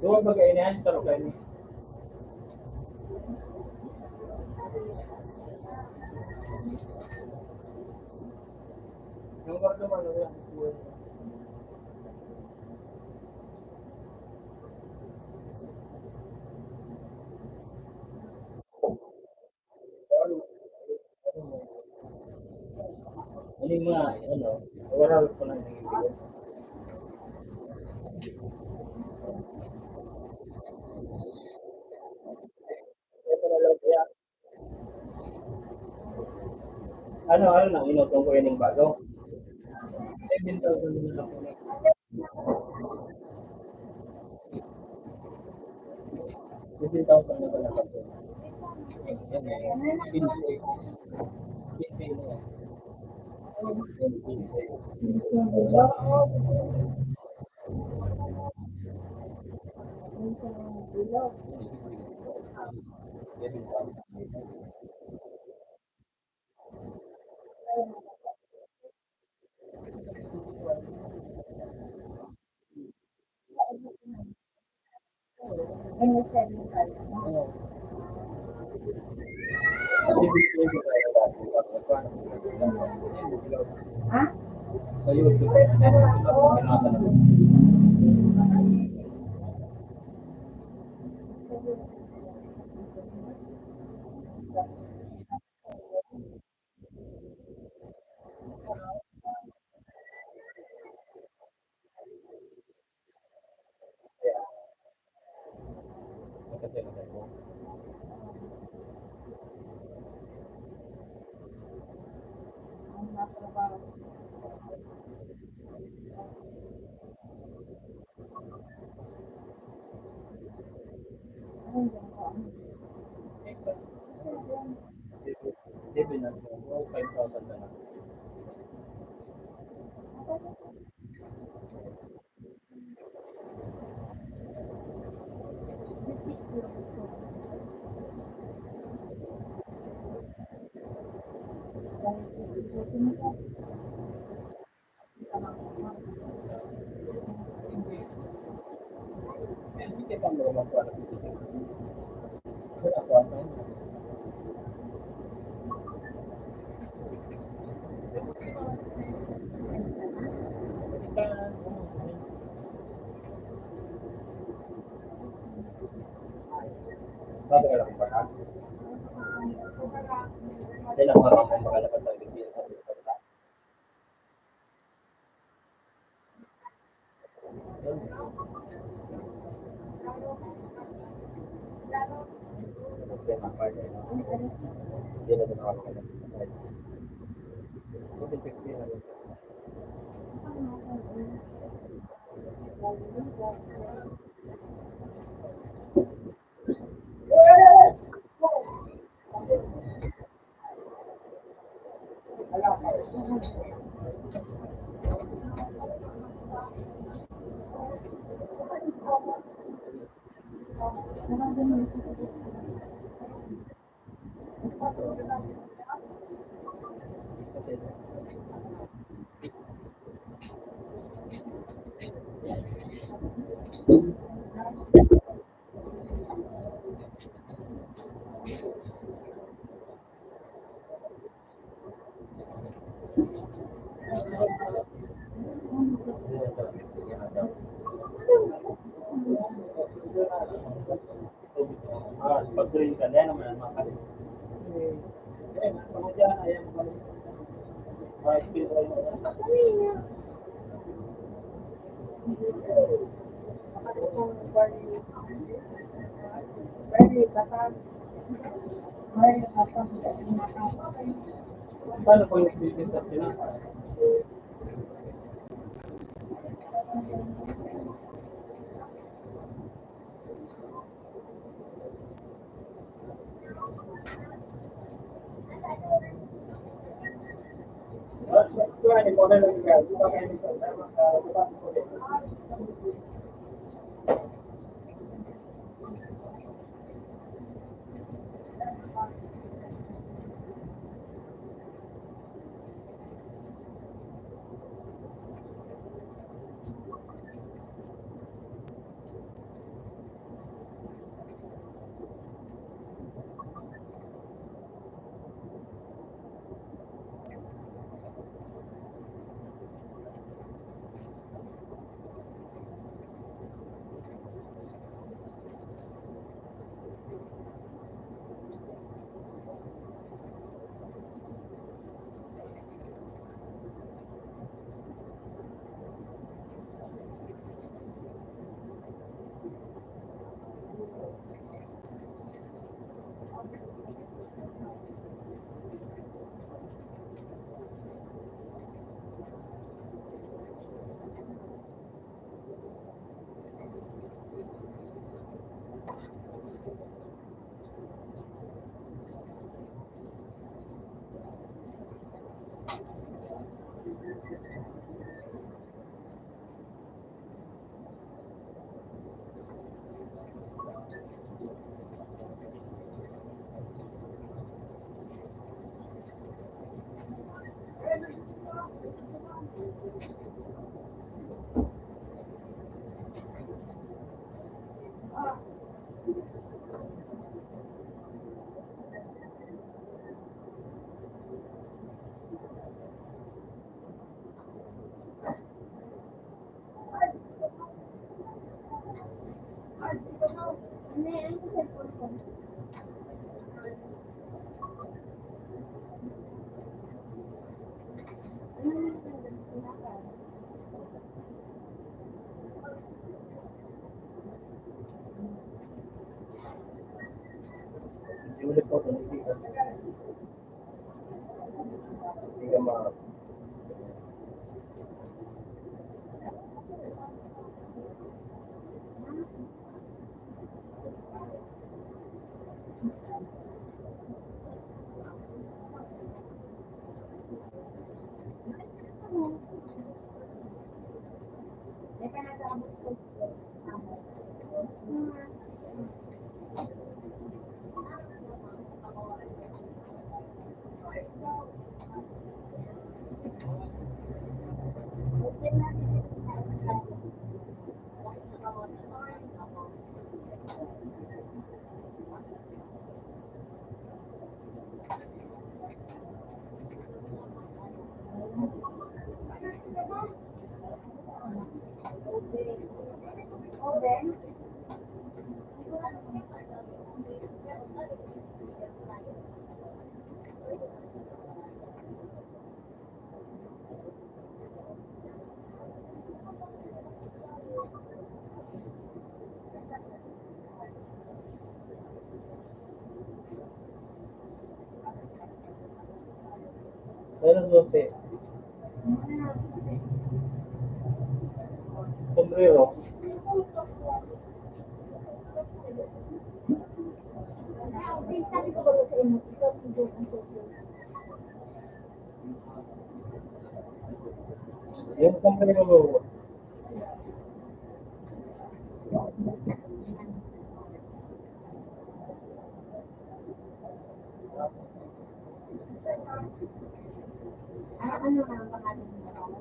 Dua bagai ini aja taruh kayak ini. Nomor itu mana ya? Ini mah, ano, overall ko lang yung ibigay. Ito na lang kaya. Ano lang, inutong ko yun yung bago. 7,000 na lang po. 15,000 na lang po. Yan eh. 15. 15 na yan. Sa YouTube. Libre na siya. 5,000 na lang. Hindi ka pang magkuha ng physical. Wala ko ano. Sabi ka lang pa ha? Hindi lang makalapad sa bibig. Hindi na nakakalaman. 750 na lang. Pag-green ka, yan naman ang makalit. Kemudian ayam paano po yung business at sinasa? Kaya ni model ng ikaw, di ba kayo nito? Hindi ulit po, hindi ka. Hindi ka ma... Pero susi, sombrero. Sabi ko ba sa inyo, ikaw hindi ang susunod. Yung sombrero mo, Ano na ang pangalan mo?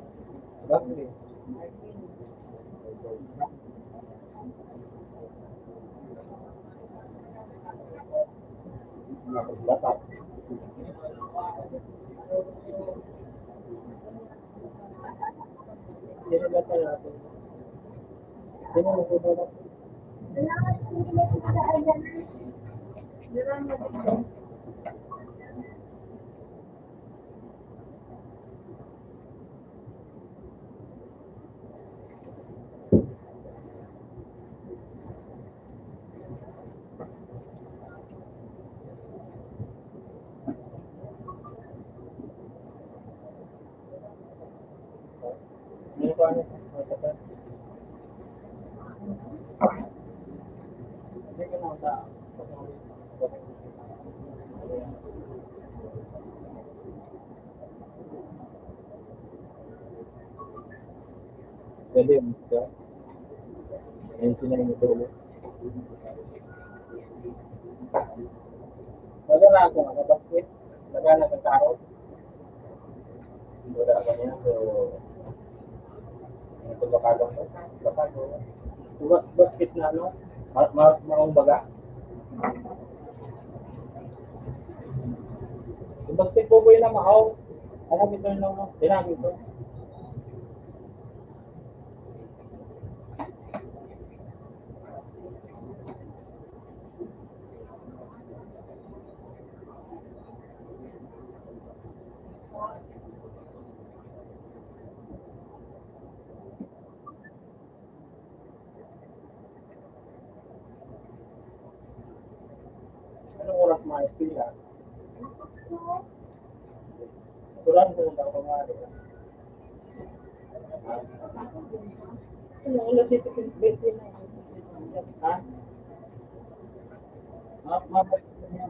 bakit? Batak. Sino ba natin? Sino mo ba? Kailangan hindi mo sa ayan. Diyan na dito. Ano pa ano? Hindi ka na sa... Pwede yung isa. Ayun sila yung tulo. Wala ako nga, nabakit. Nagana ng tao. Wala ako niya, so... Ito bakado ko. Bakado. Bakit na ano? Maong baga. Bakit po ko yun na maaw? Alam ito yung ano? Tinagi ko. Anong oras maayos sila? Tulan ko ng tao kumari. Ano ulit dito kung pwede na. Ha? Mabalik ko niya.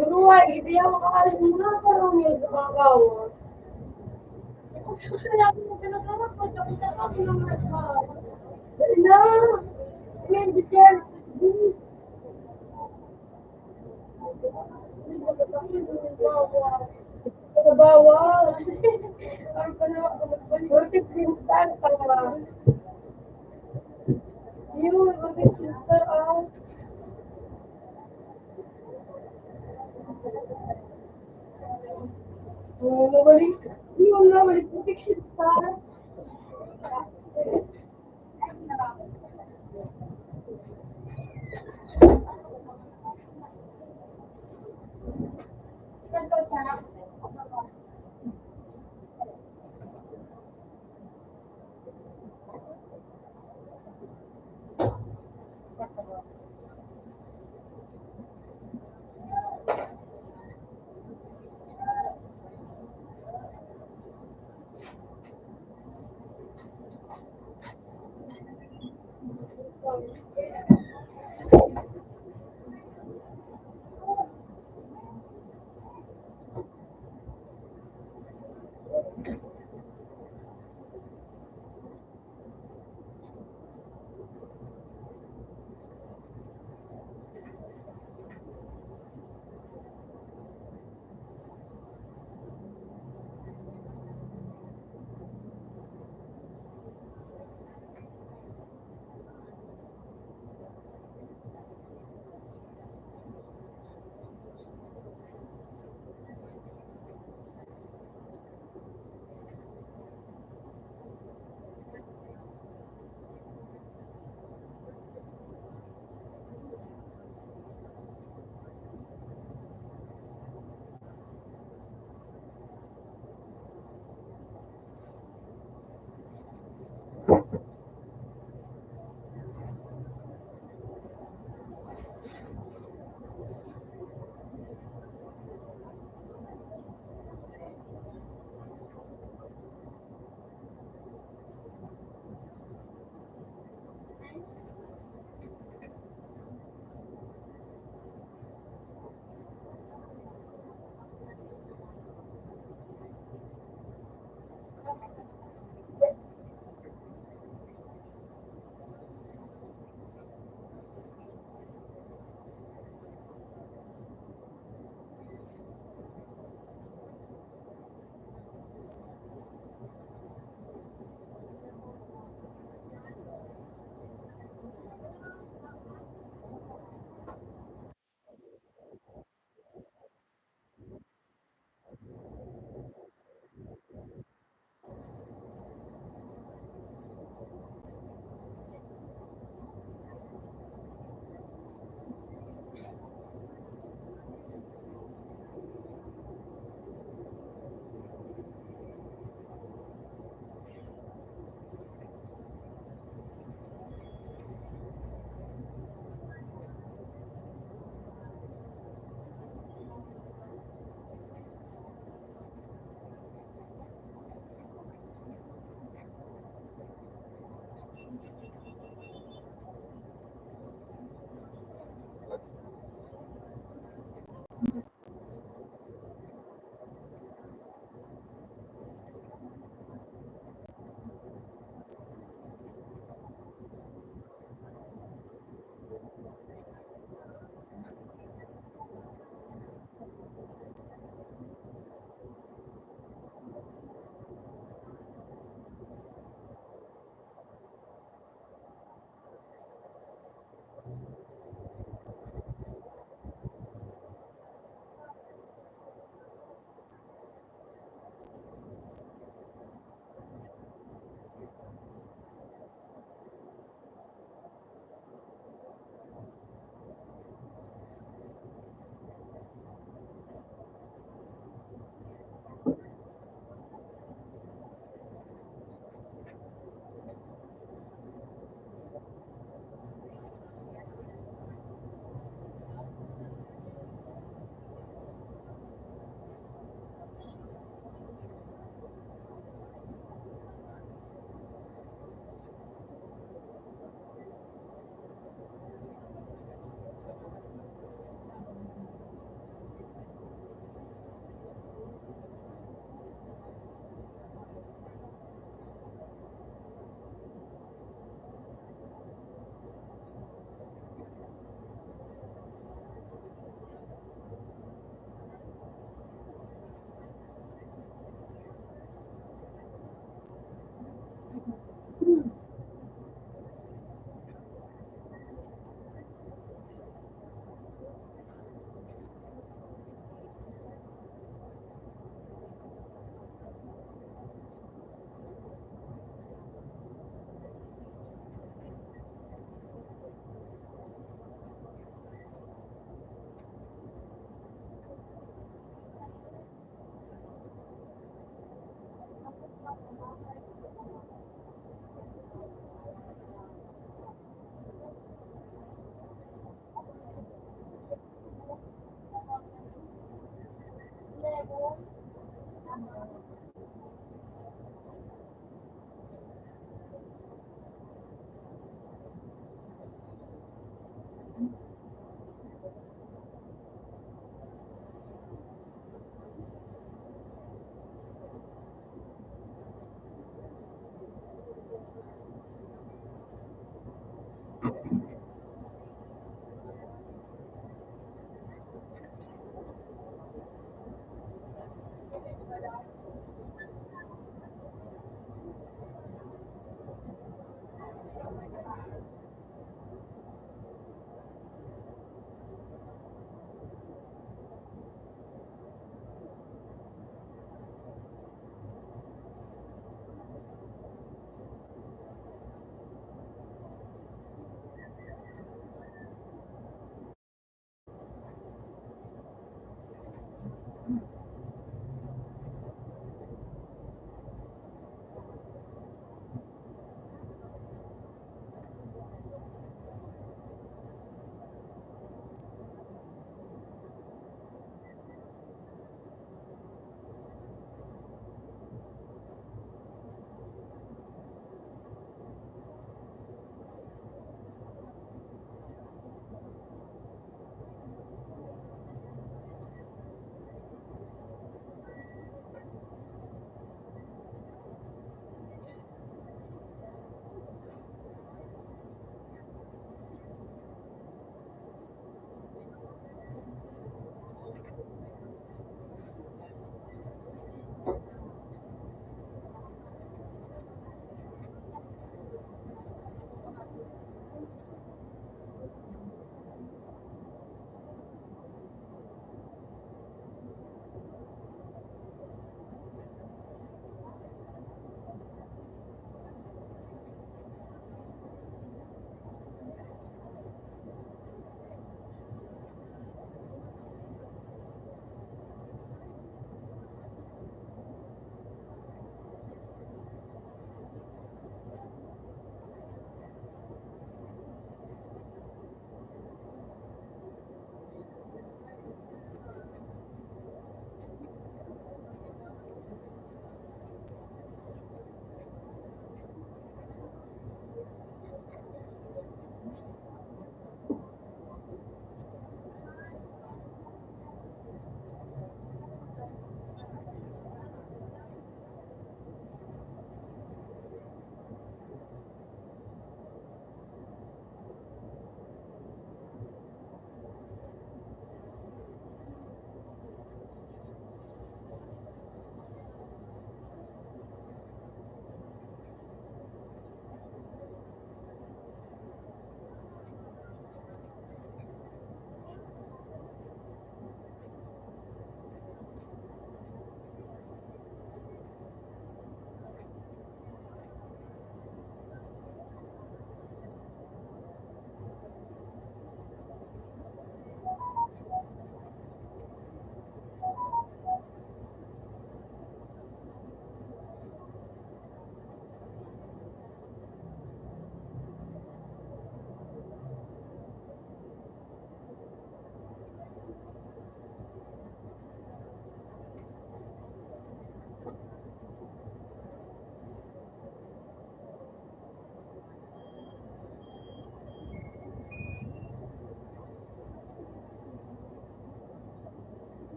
Guruan, ibiya makakalit muna parang may bakaw. Sinabi mo pinagharap ko, tapos sa akin ng nagmahal. Dali na! Ngayon, Giselle! Bawal! Ang vortex instant ka. Yun, vortex instant ah. Balik. Yun na, balik vortex instant.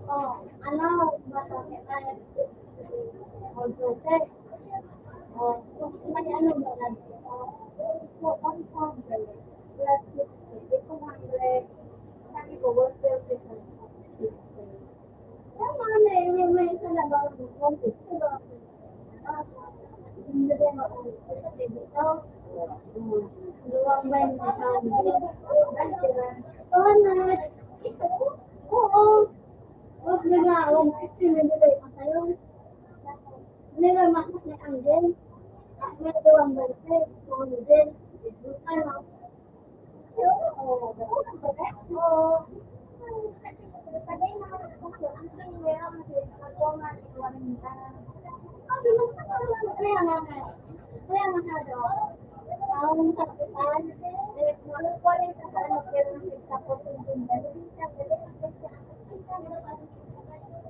Oh, ano, masakit tayo. Okay. Oh, may ano ba na? So, on founder, plus 60, 200, sabi ko, 130. Tama na eh, may isa na ba? 150 ba? Hindi ba maulit? Dito, luwang ba yung sound? Oo na. Oo. Huwag na nga, 150 na nila yung sa'yo. Nila makot na ang din. May luwang ba yung din? Ano? Oo. Kaya nga nga. Kaya nga nga daw. Ang kapitan, ko rin sa ano, pero sa puting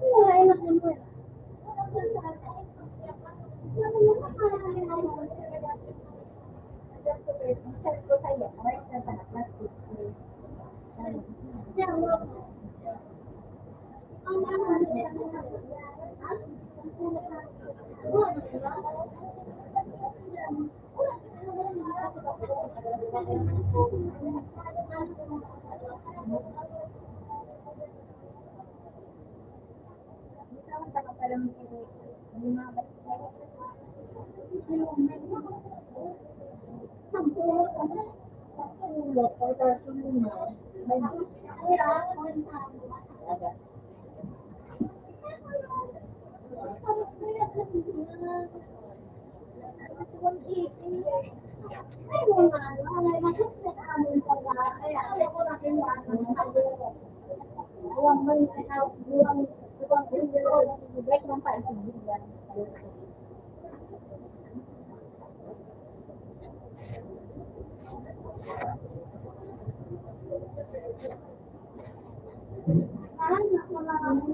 wala yung nakuha. Ay, mga ano, mag-set namin pala. Kaya ako ko na kailangan. Buwang man, buwang break ng paisigan. Ay, naku na kami.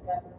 Ah,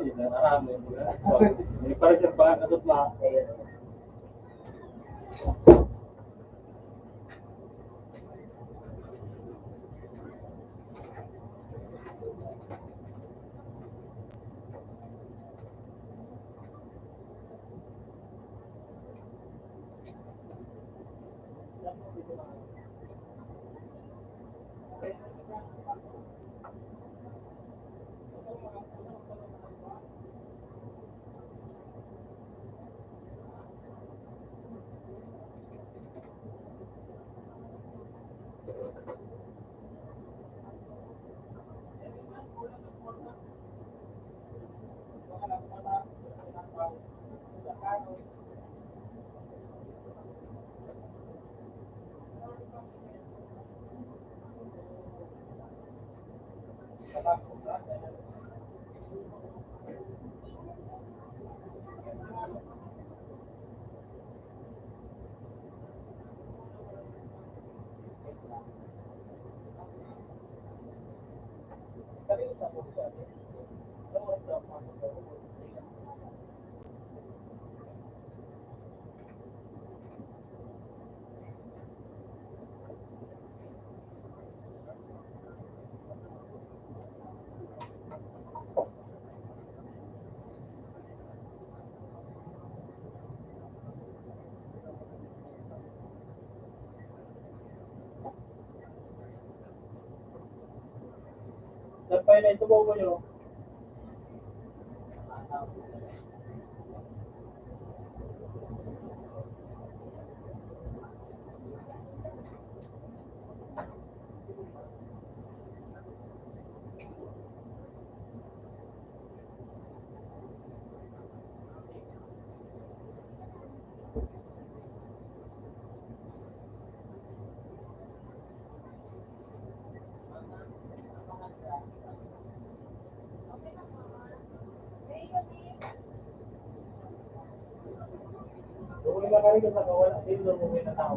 hindi na marami mo na. May para siya ba? Ano ba? Nagpay na ito mo nyo. Kung wala ka rin kung nakawala, sino mo may natao.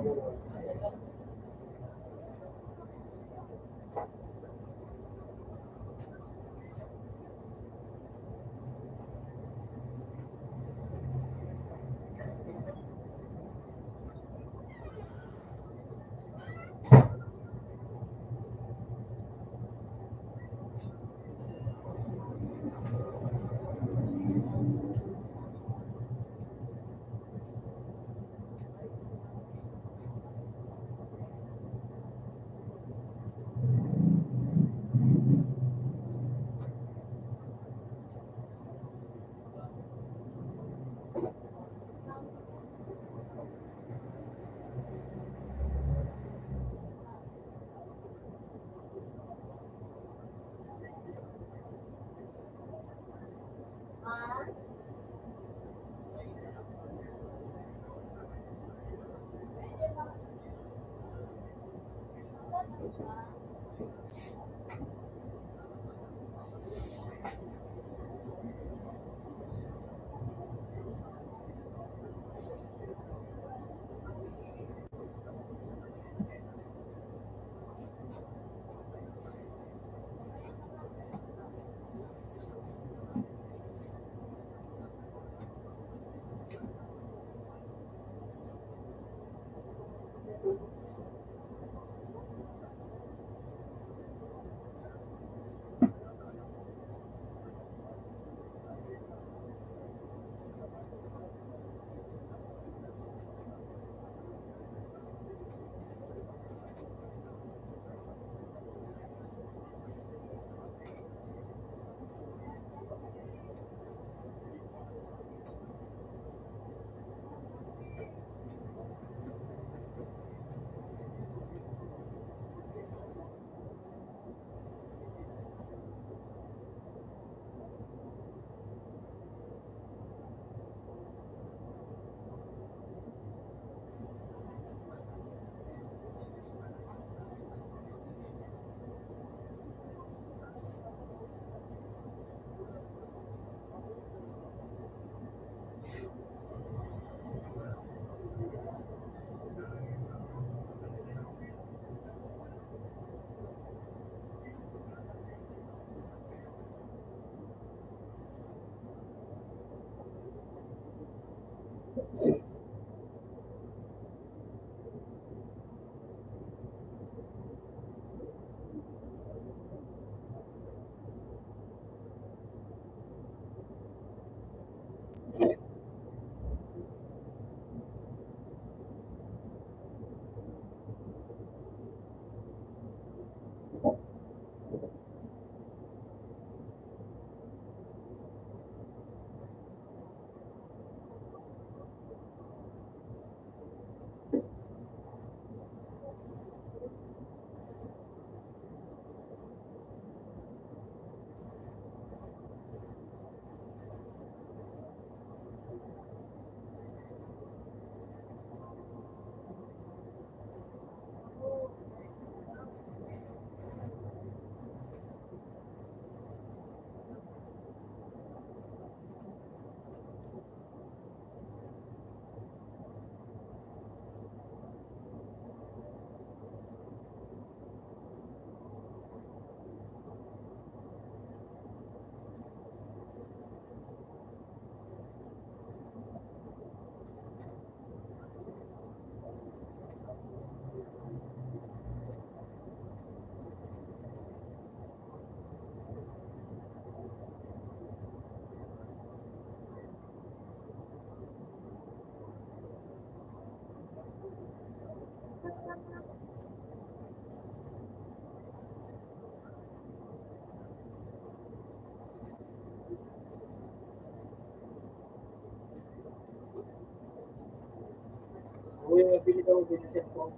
bili daw din ng cellphone.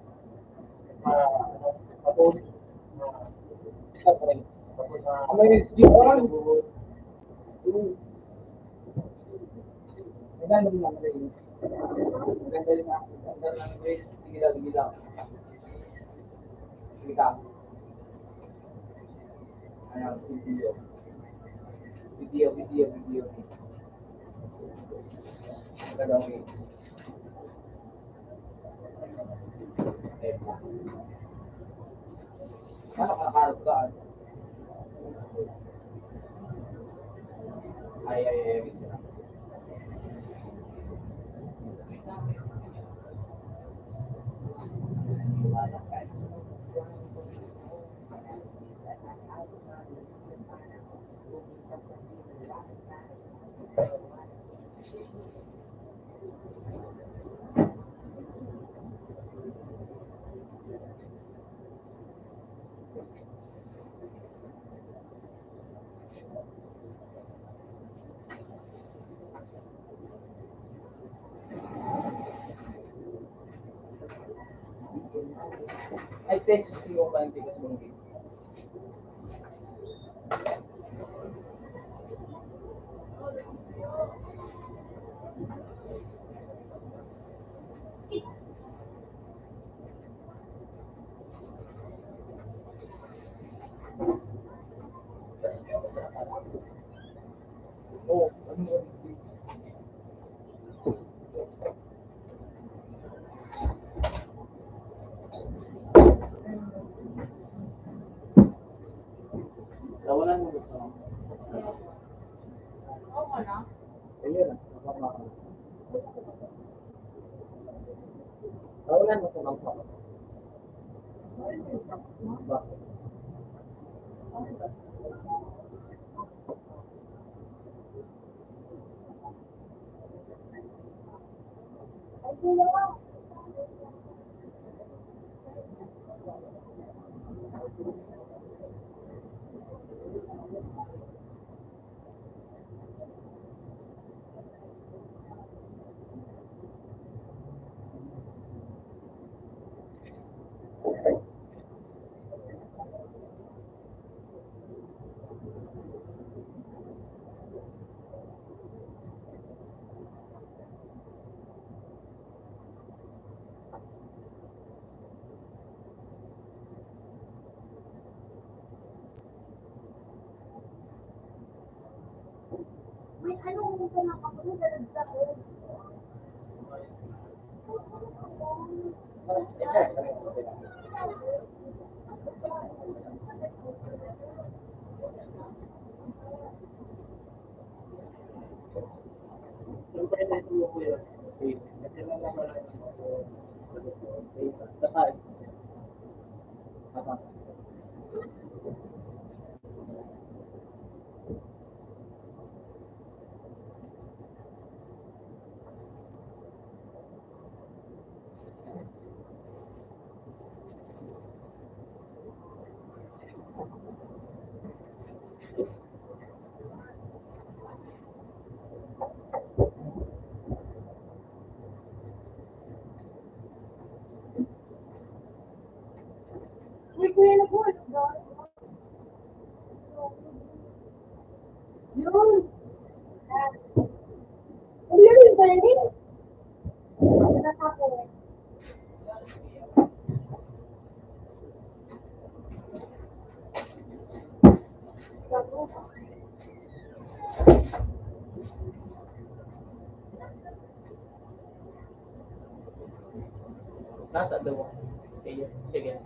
Ano, tapos, Isa pa rin. tapos May HD on. Maganda rin naman rin. Maganda rin na. Maganda ng grades. Sige lang, sige lang. Sige ka. Ayan, video. Video. Maganda ang grades. Ano ka nakaharap ka? Ay. Ay, test siyo pa yung tigas mong game. Oo, ano mo? Tawanan mo gusto mo. Oo na. ayun, tawanan mo sa mga bakit? Ay, dalawa. May anong ka na ako nalagda ko. Yung pa rin ito ko yun. Kasi lang naman ako. Kakain. Uy, kuya na po. Yun. Ano yun, Bernie? Natapos. Nasa daw. Sige.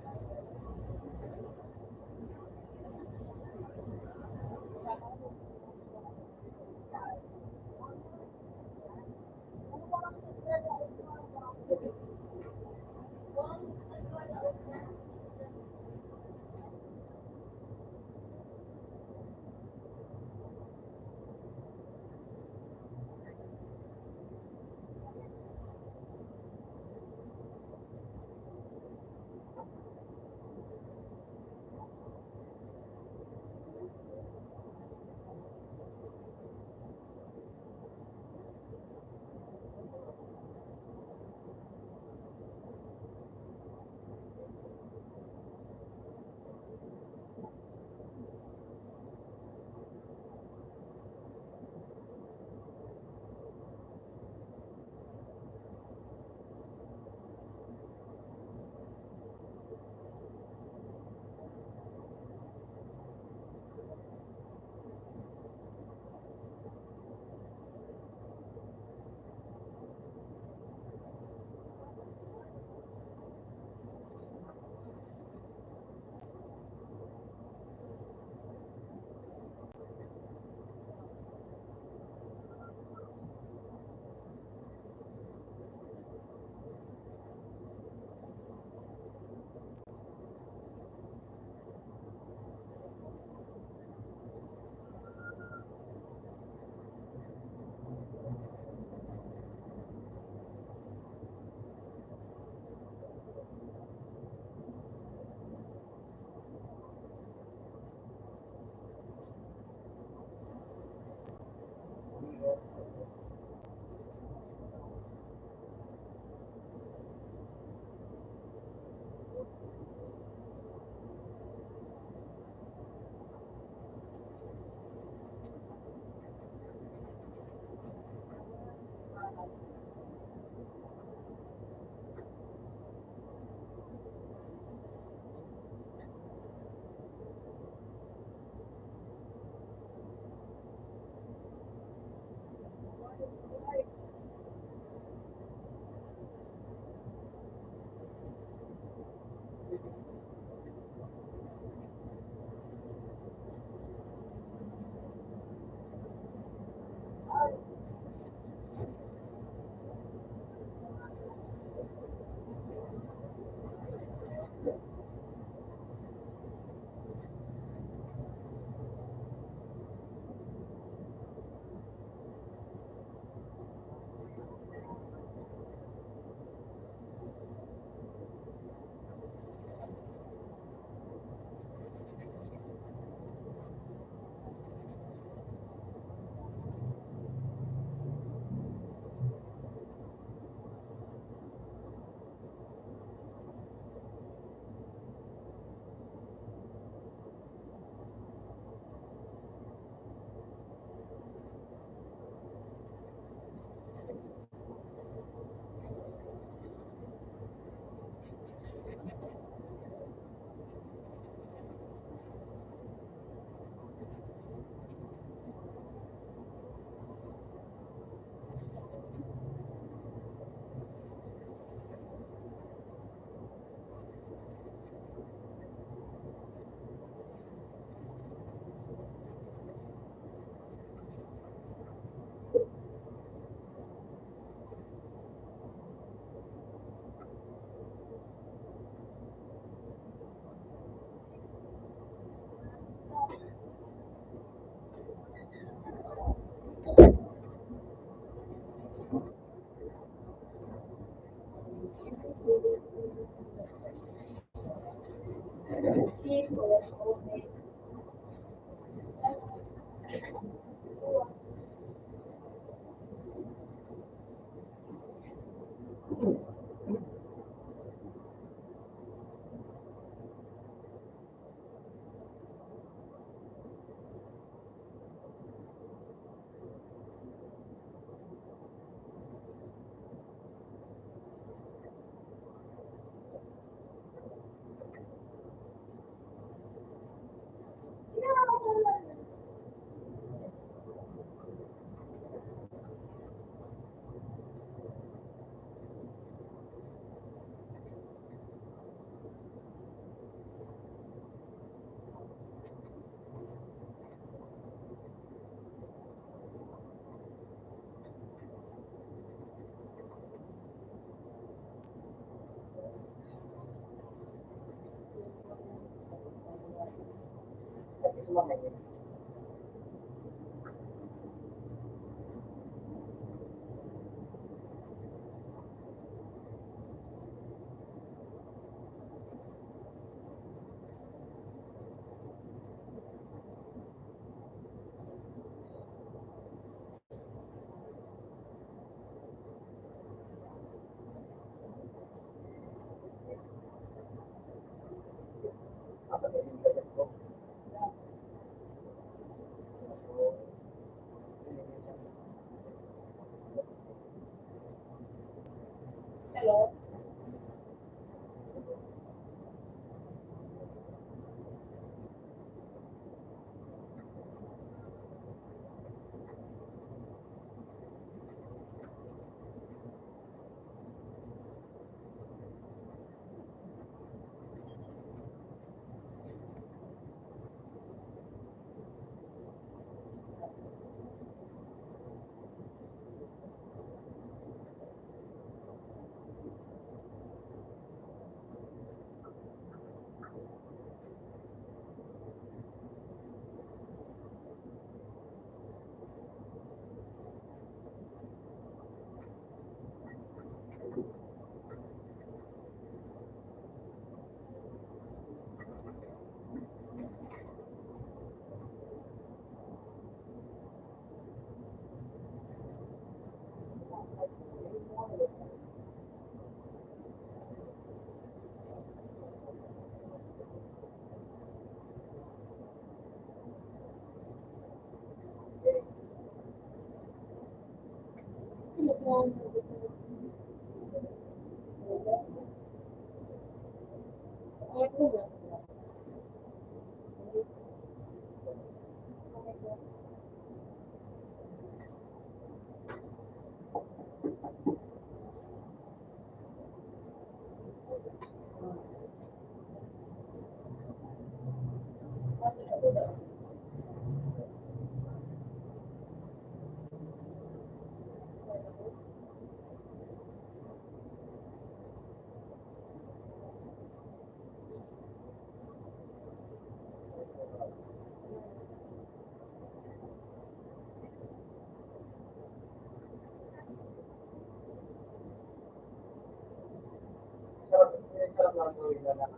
Sarap lang gawin na lang.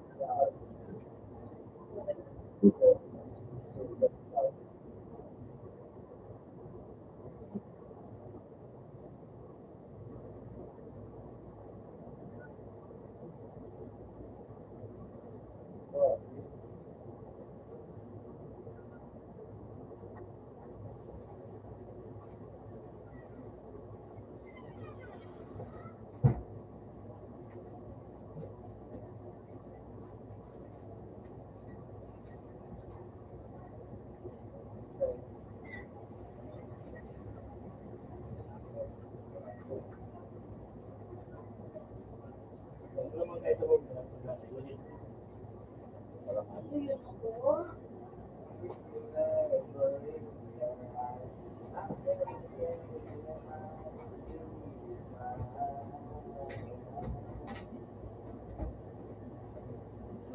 Ano naman tayo sa huwag na ulit.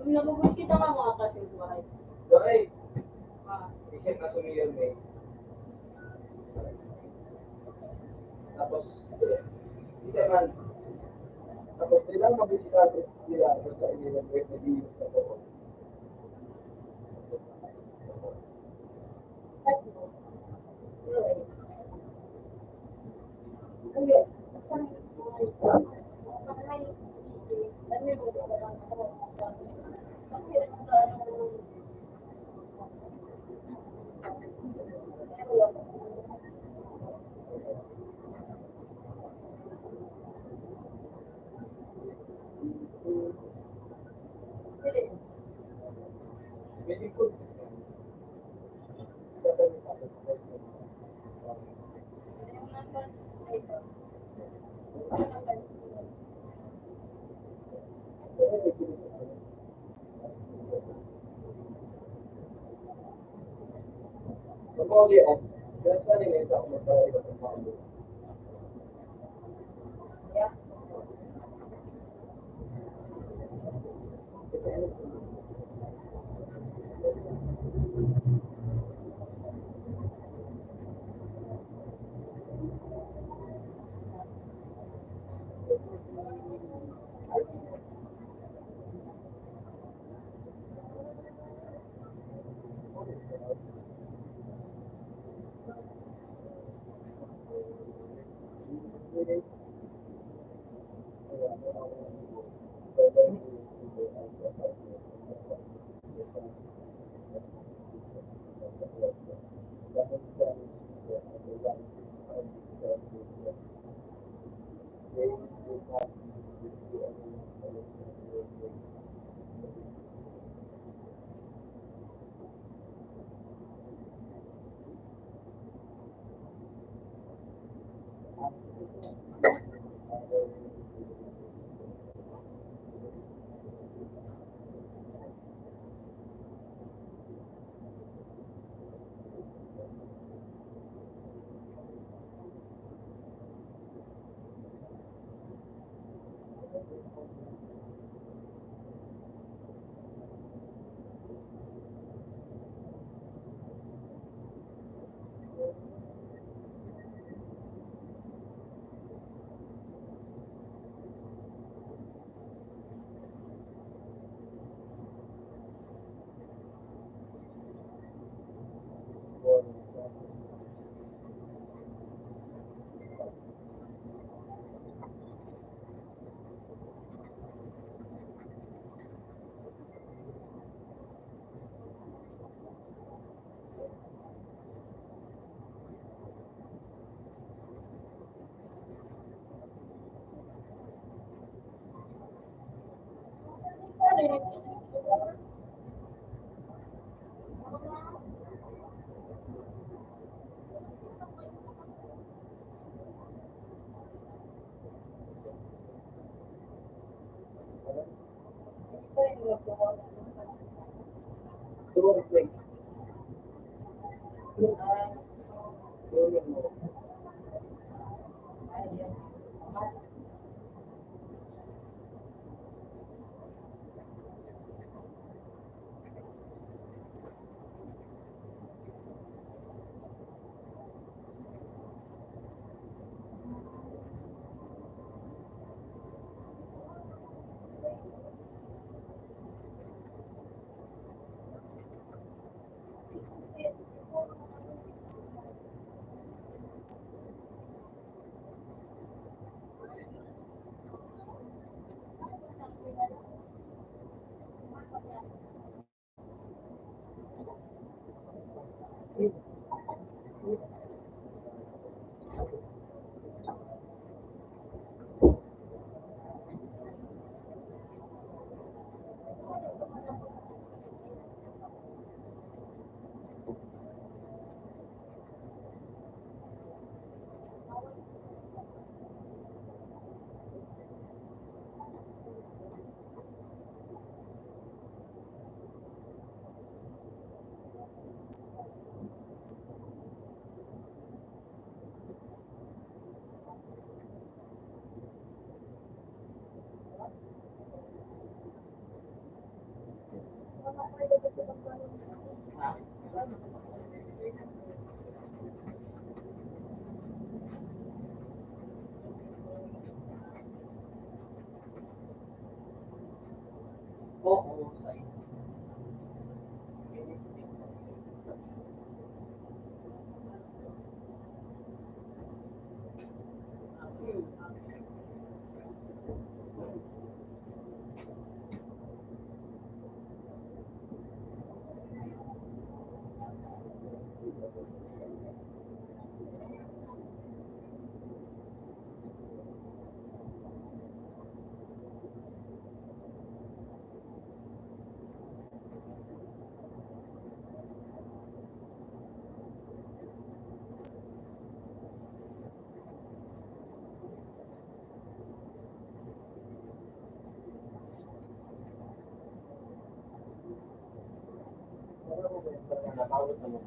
Nabubush kita nga mga kasiguhay. Doy, isip na sumiyon eh. Tapos, isa man. Tapos, ilang mabisita sila sa inilang web na di sa ko. Pwede ko isa. Kapag yan, nasa nila isa ako magpapalagay ng mga Tuwag break. Yun mo. Oo, sa'yo. Nakawit na mo.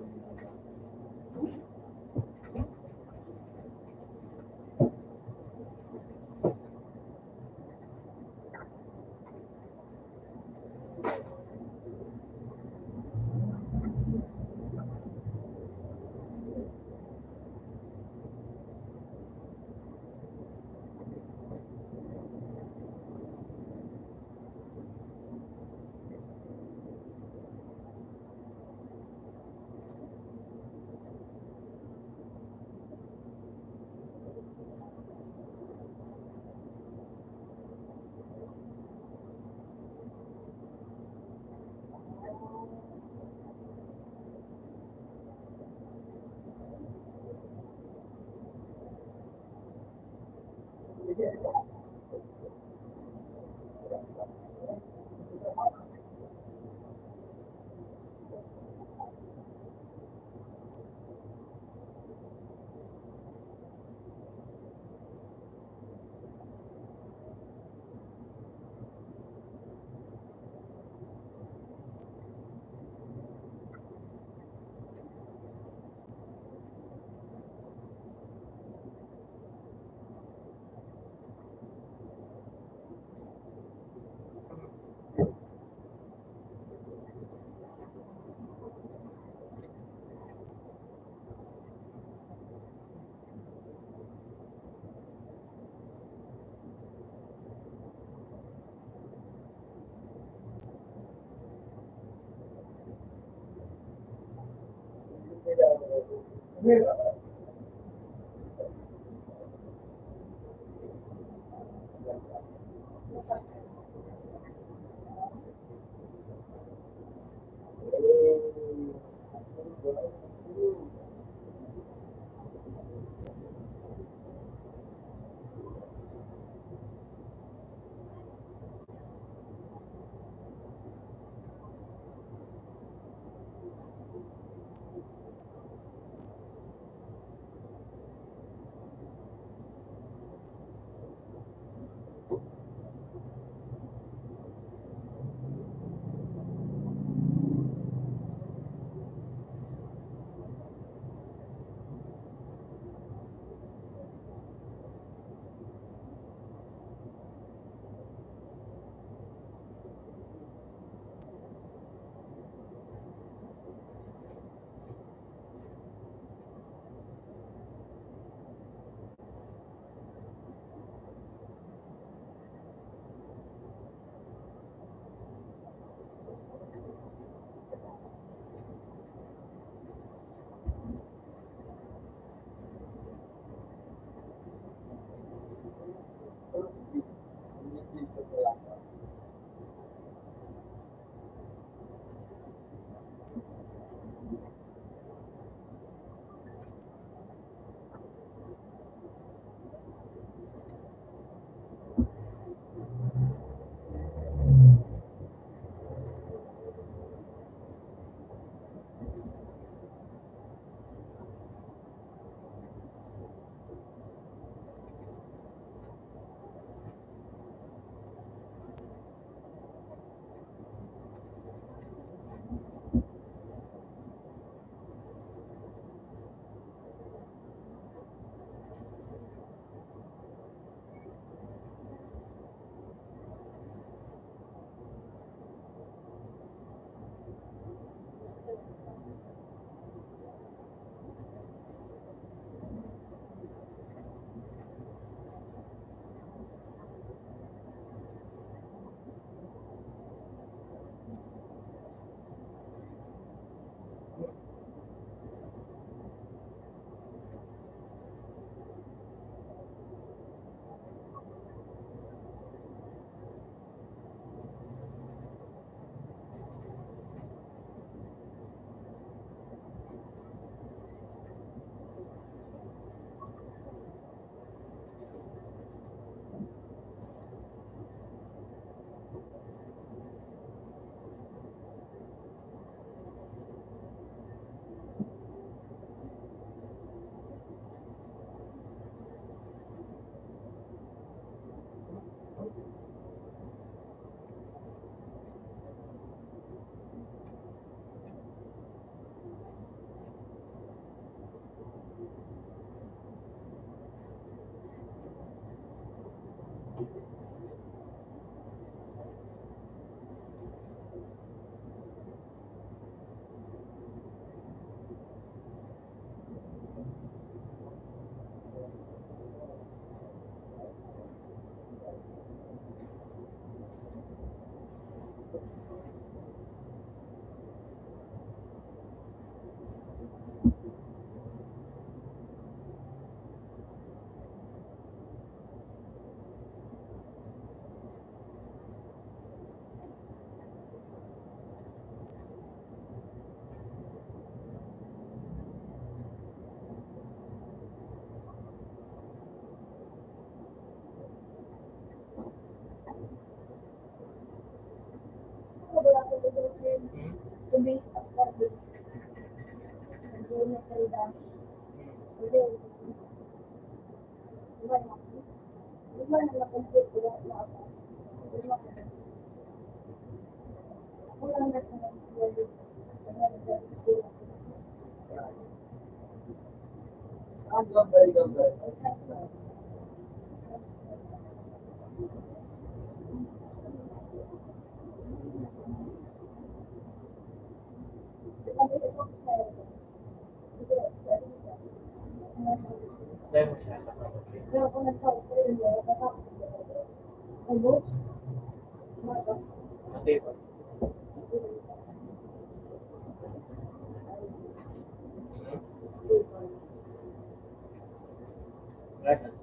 Wala ko dito sa Hmm? base of the base. Hindi na talaga. Hindi. Iba na. Iba na na-complete ko na ako. Iba na. Ako lang na sa nag-work. Gambay, gambay. Dahil mo siya nakapag. Pero kung nagsabi ko yun, ano? Hindi pa. Right now,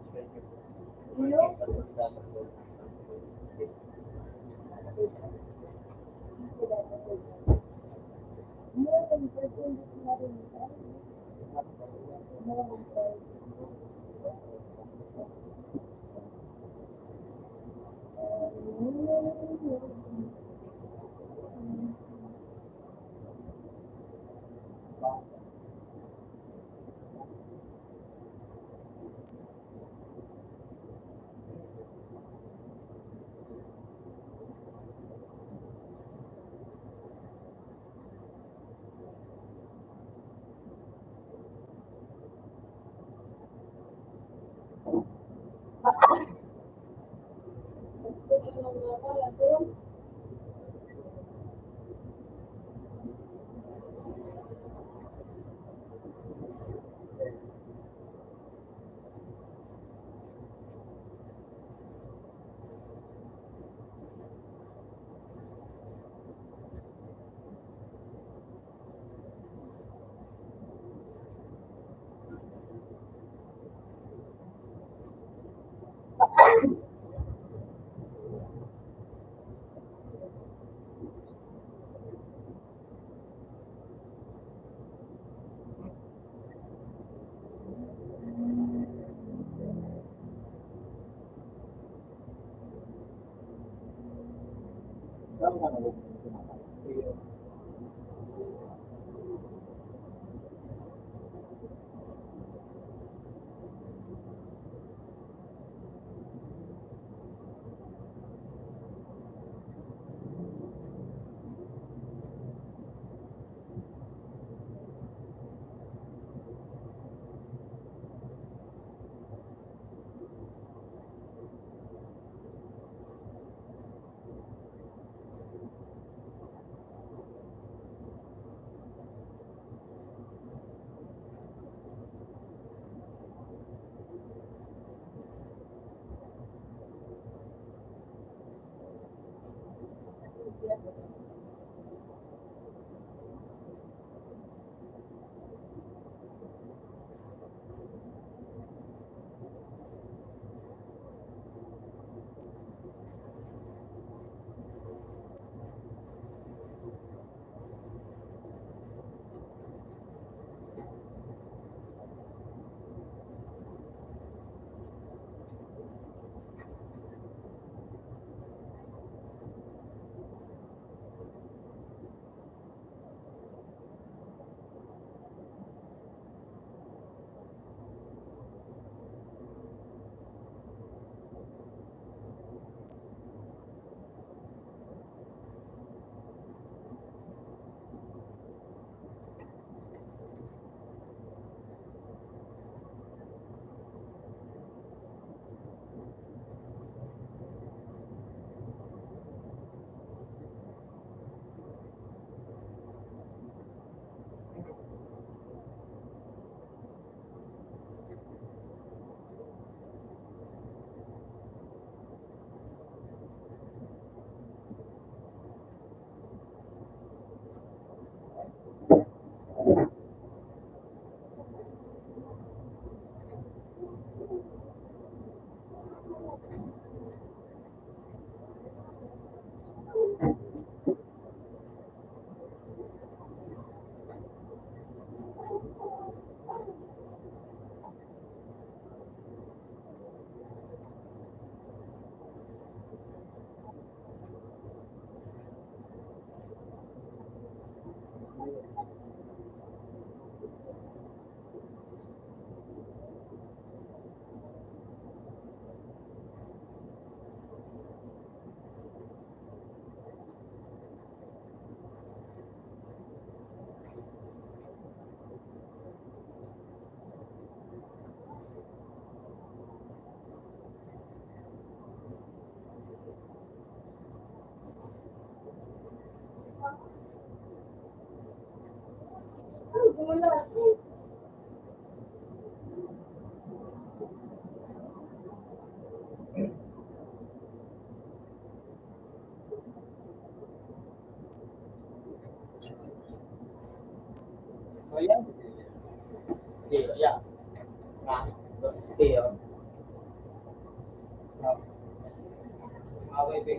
Away ba?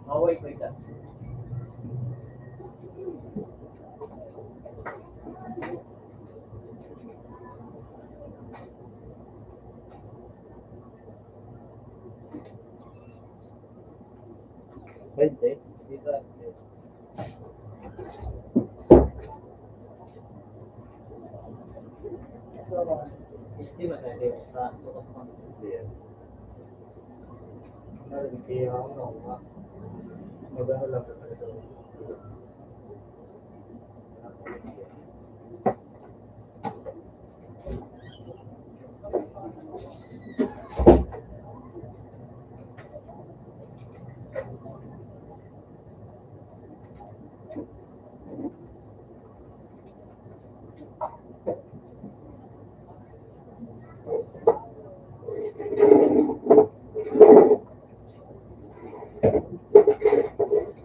Away ba ito? Pwede. Dito. Istima na din sa sukas mo. Yes. Kaya ako na. Magano lang sa ito.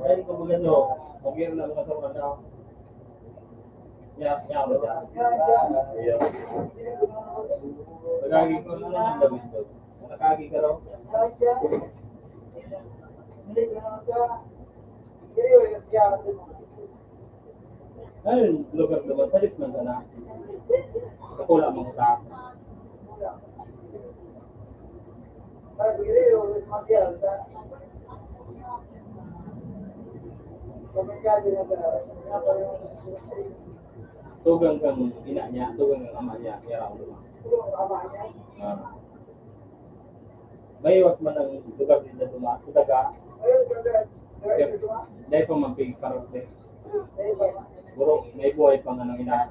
Ay, kemudian lo, mungkin lalu kasar mana? Ya, betul. Iya. Lagi ko na lang ang gawin ko. Nakagi ka raw. Ayun, lugar naman, salit man sana. Ako lang mga tao. Tugang kang ina niya, tugang kang ama niya, kaya raw naman. Bayiwas man ang lugar din na dumaan. Kudaga, dahil pa mampig karote. Buro, may buhay pa nga ng ina.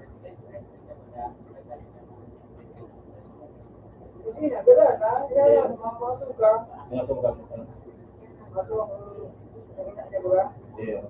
Mga tugang mo sana. Iya.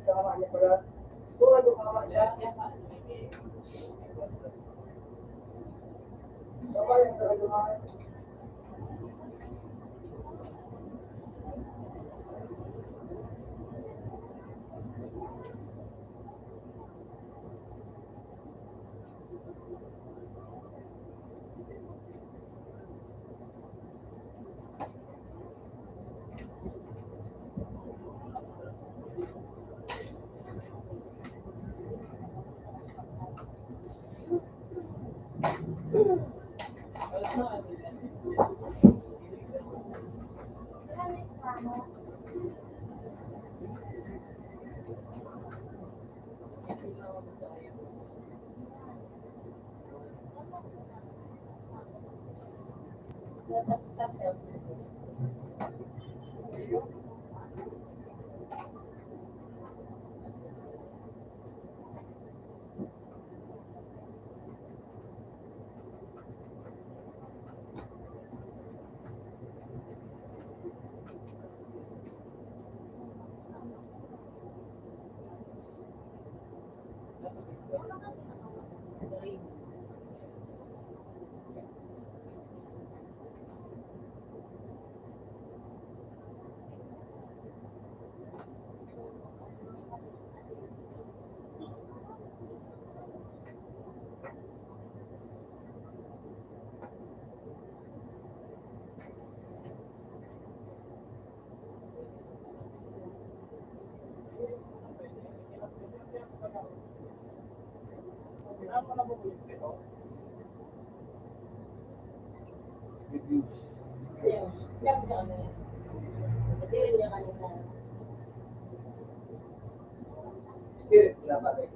Spirit dapat eh.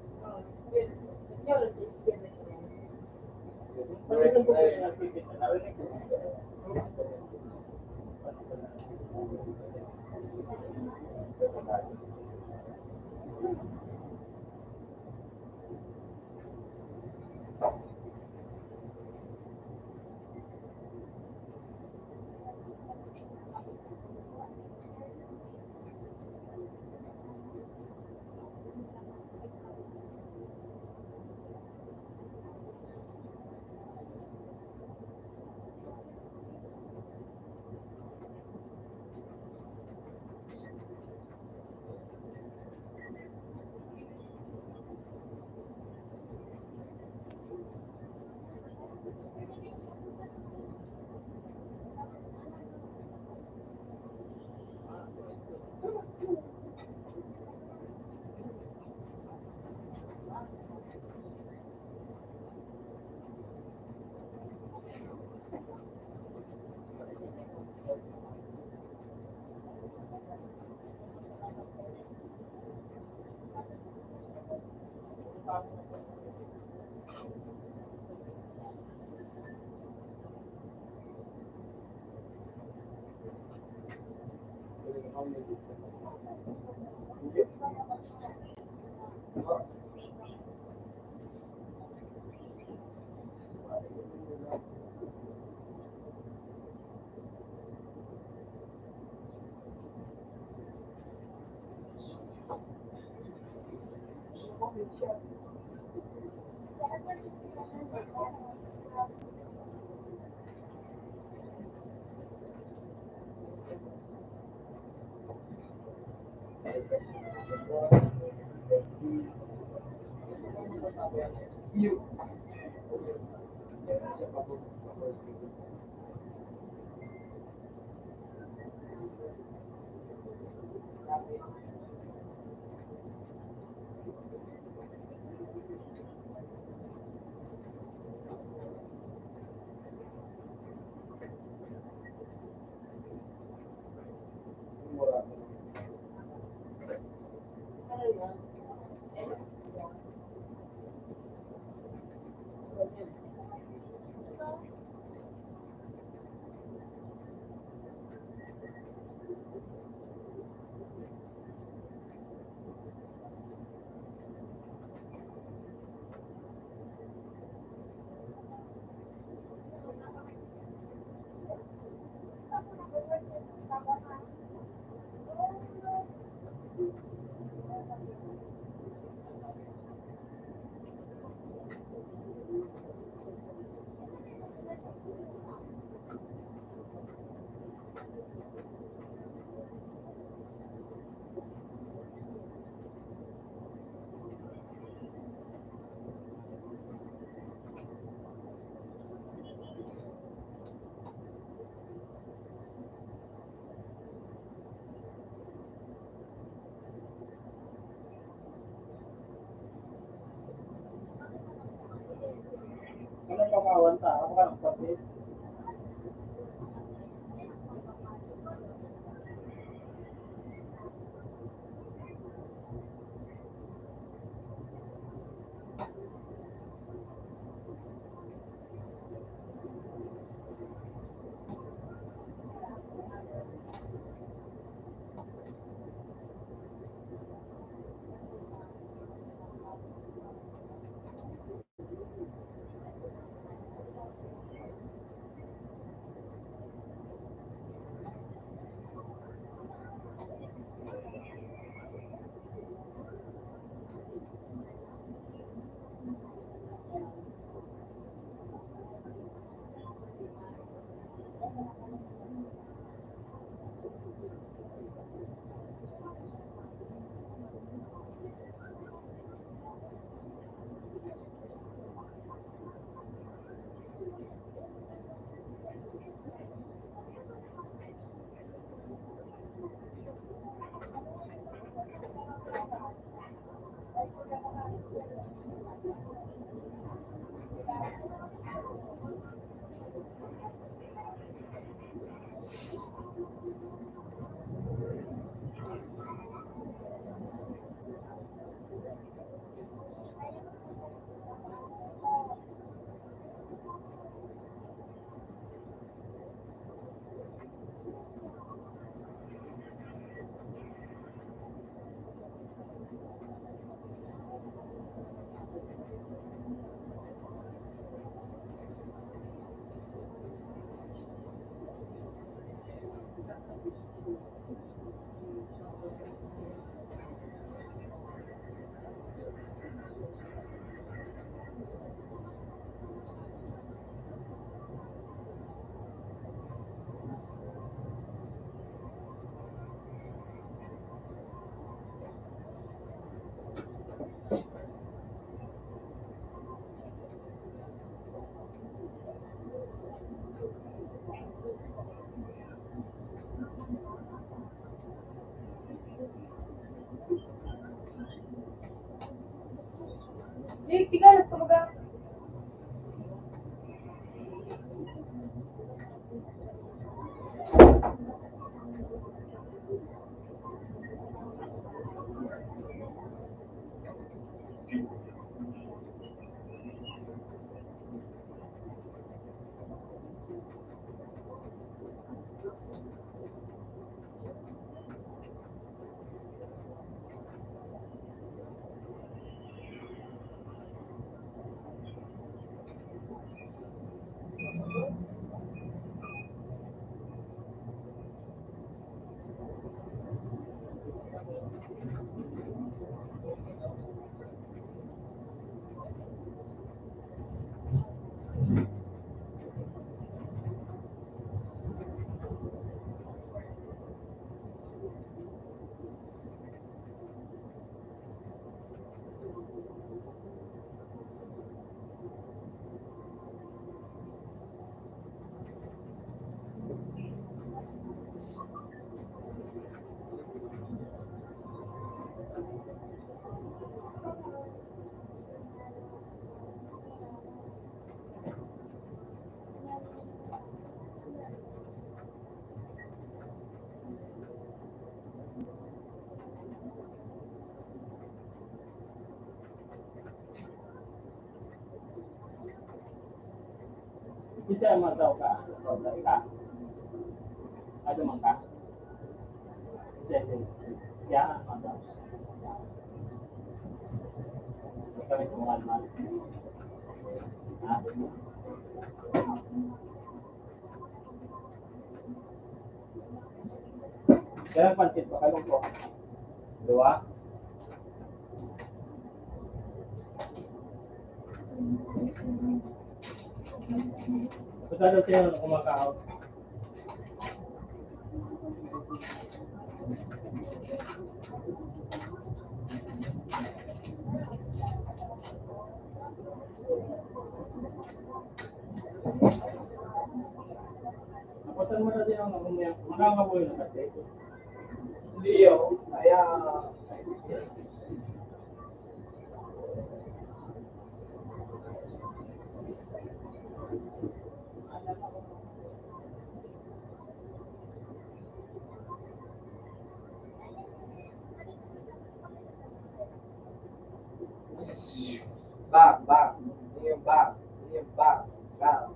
unlimited sa Hindi. Diba? You. Ano pa kawanta? Ako ka ng kapit. Bisa matau ka. Dari ka. Ada mangka. Bisa sih. Ya, matau. Kami semua mas. Ah. Kailan pansit pa kalong ko? Dua. Pasado siya nung kumakaon. Nakutan mo na din ang umiyak. Makakabuhay na kasi. Hindi yun. Kaya, bang. Hindi yung bang. Hindi yung bang. Bang.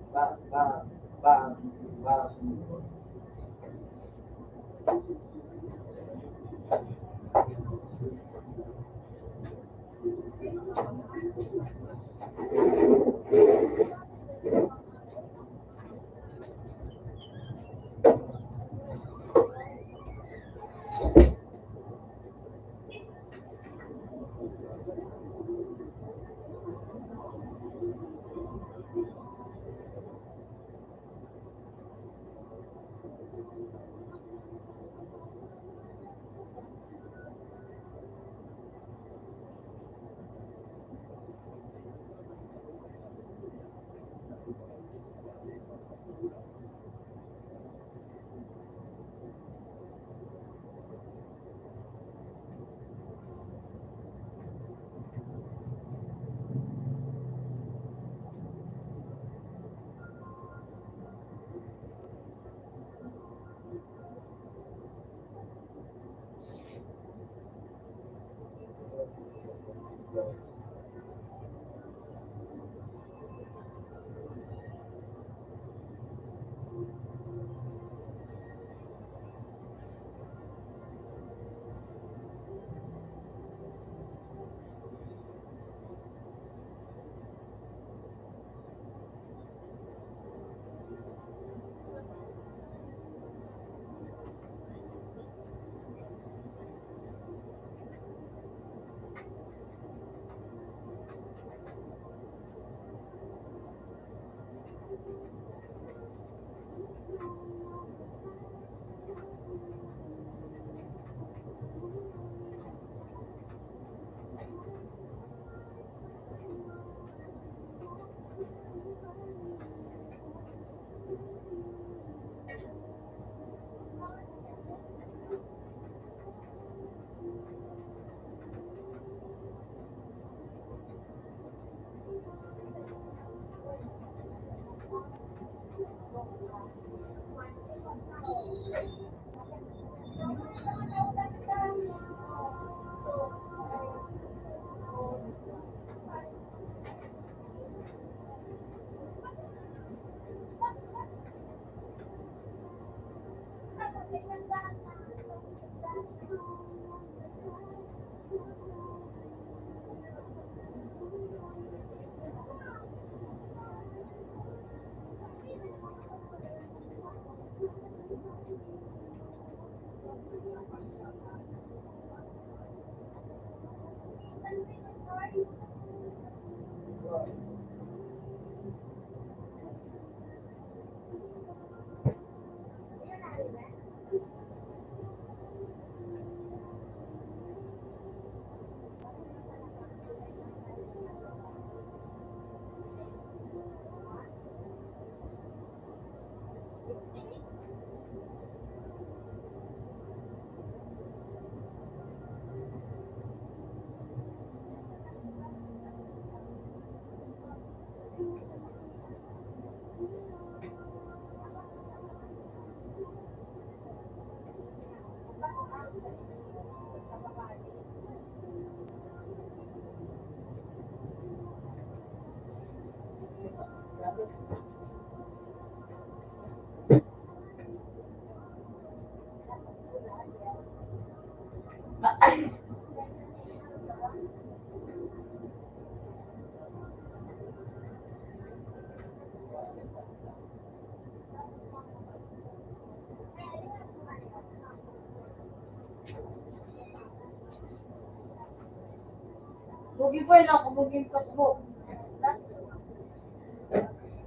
Bugi pa lang ako, bugi Facebook.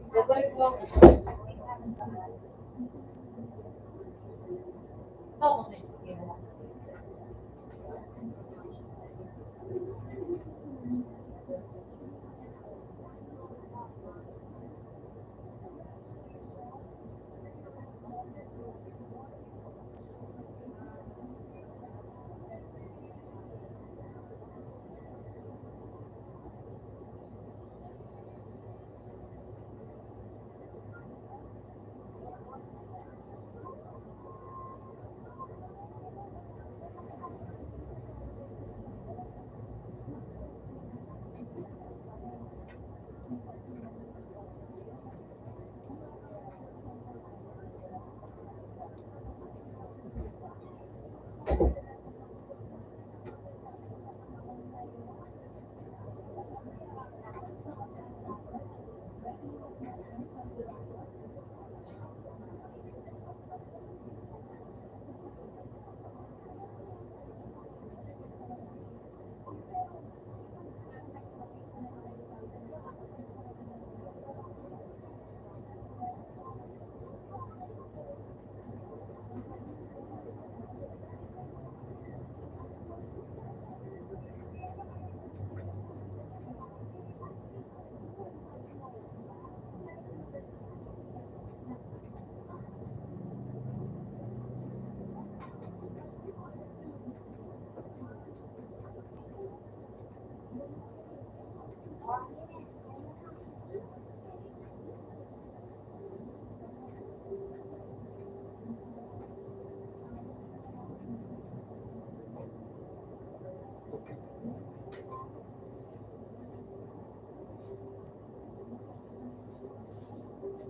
Babalik mo. Ito ako na yung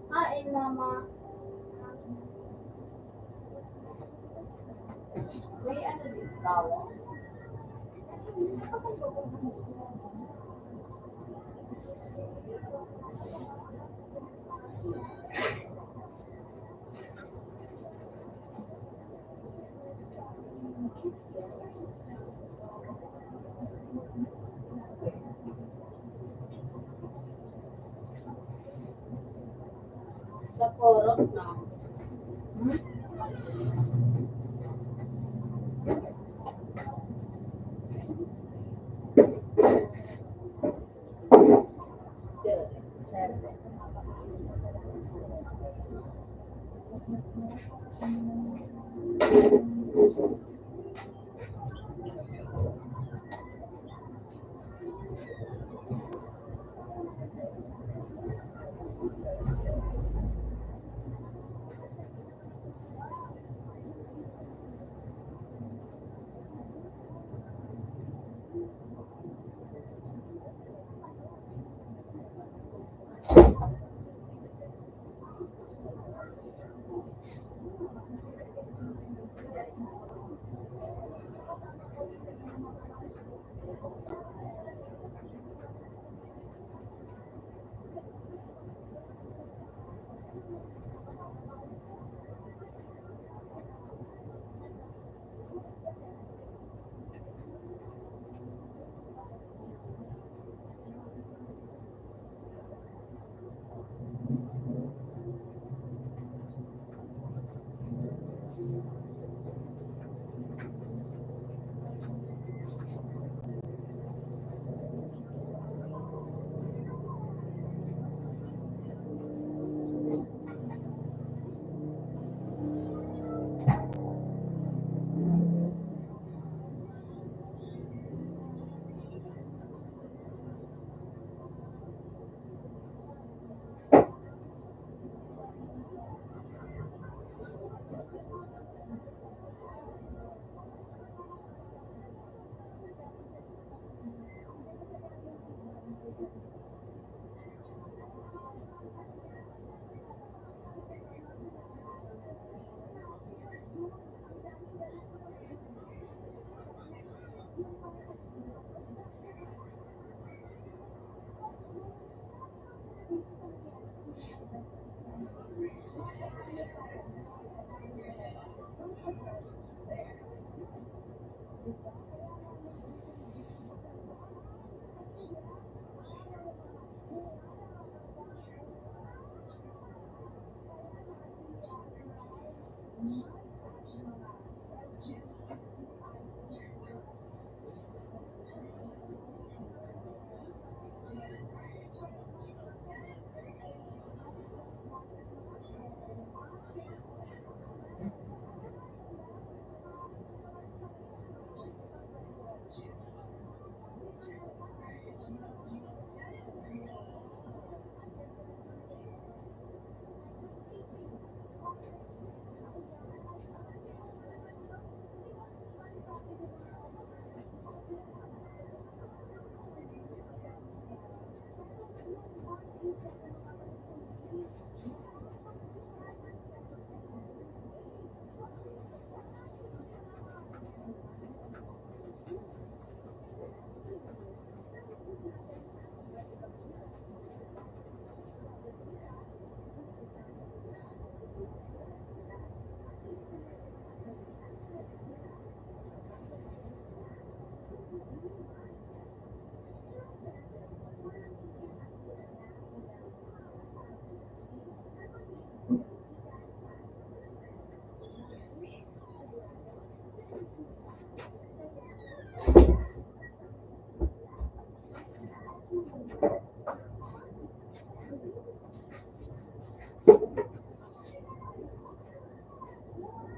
kain, mama. May ano din tawa. Sa porot na.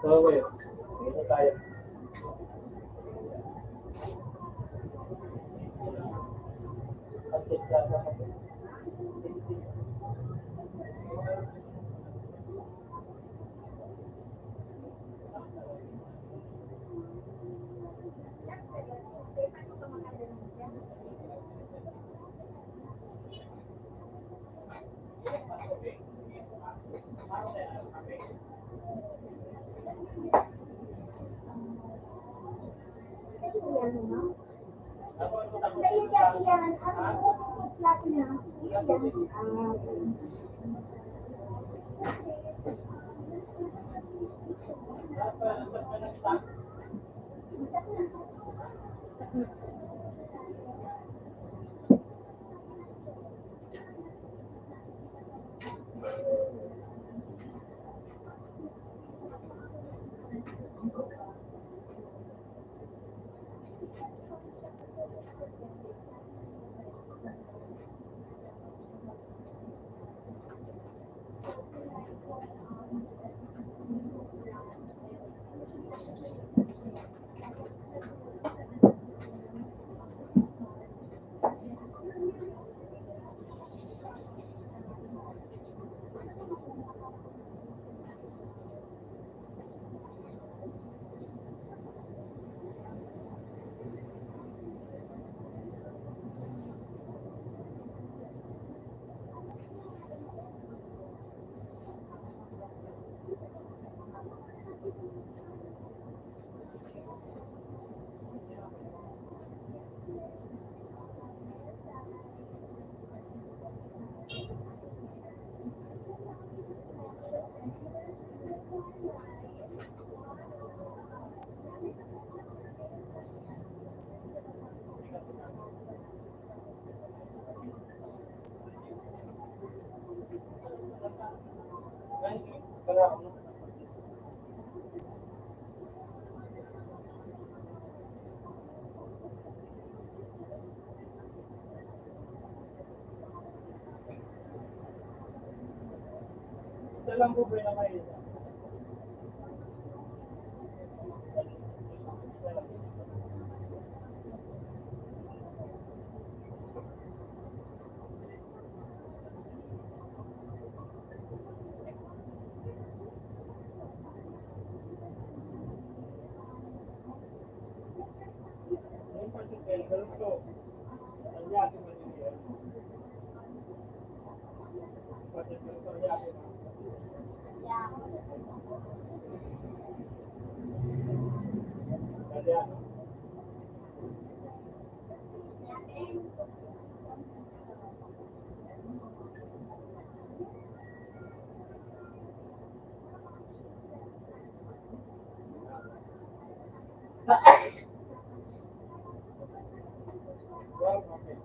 So, wait. Dito tayo. Pag-check lang ako. Yan mo. Kaya yan, ano klase na? Yan. Ito lang po na kayo. Yung partikel, ganito. Ang yaki maniliyan. Partikel ito, yaki na. Kaya, well, okay.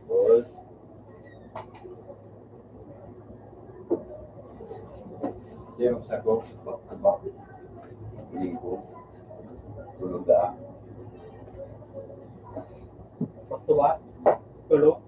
Boss, siya magsako, bakit? Lingko, tulog na. Pagtuwa, tulog.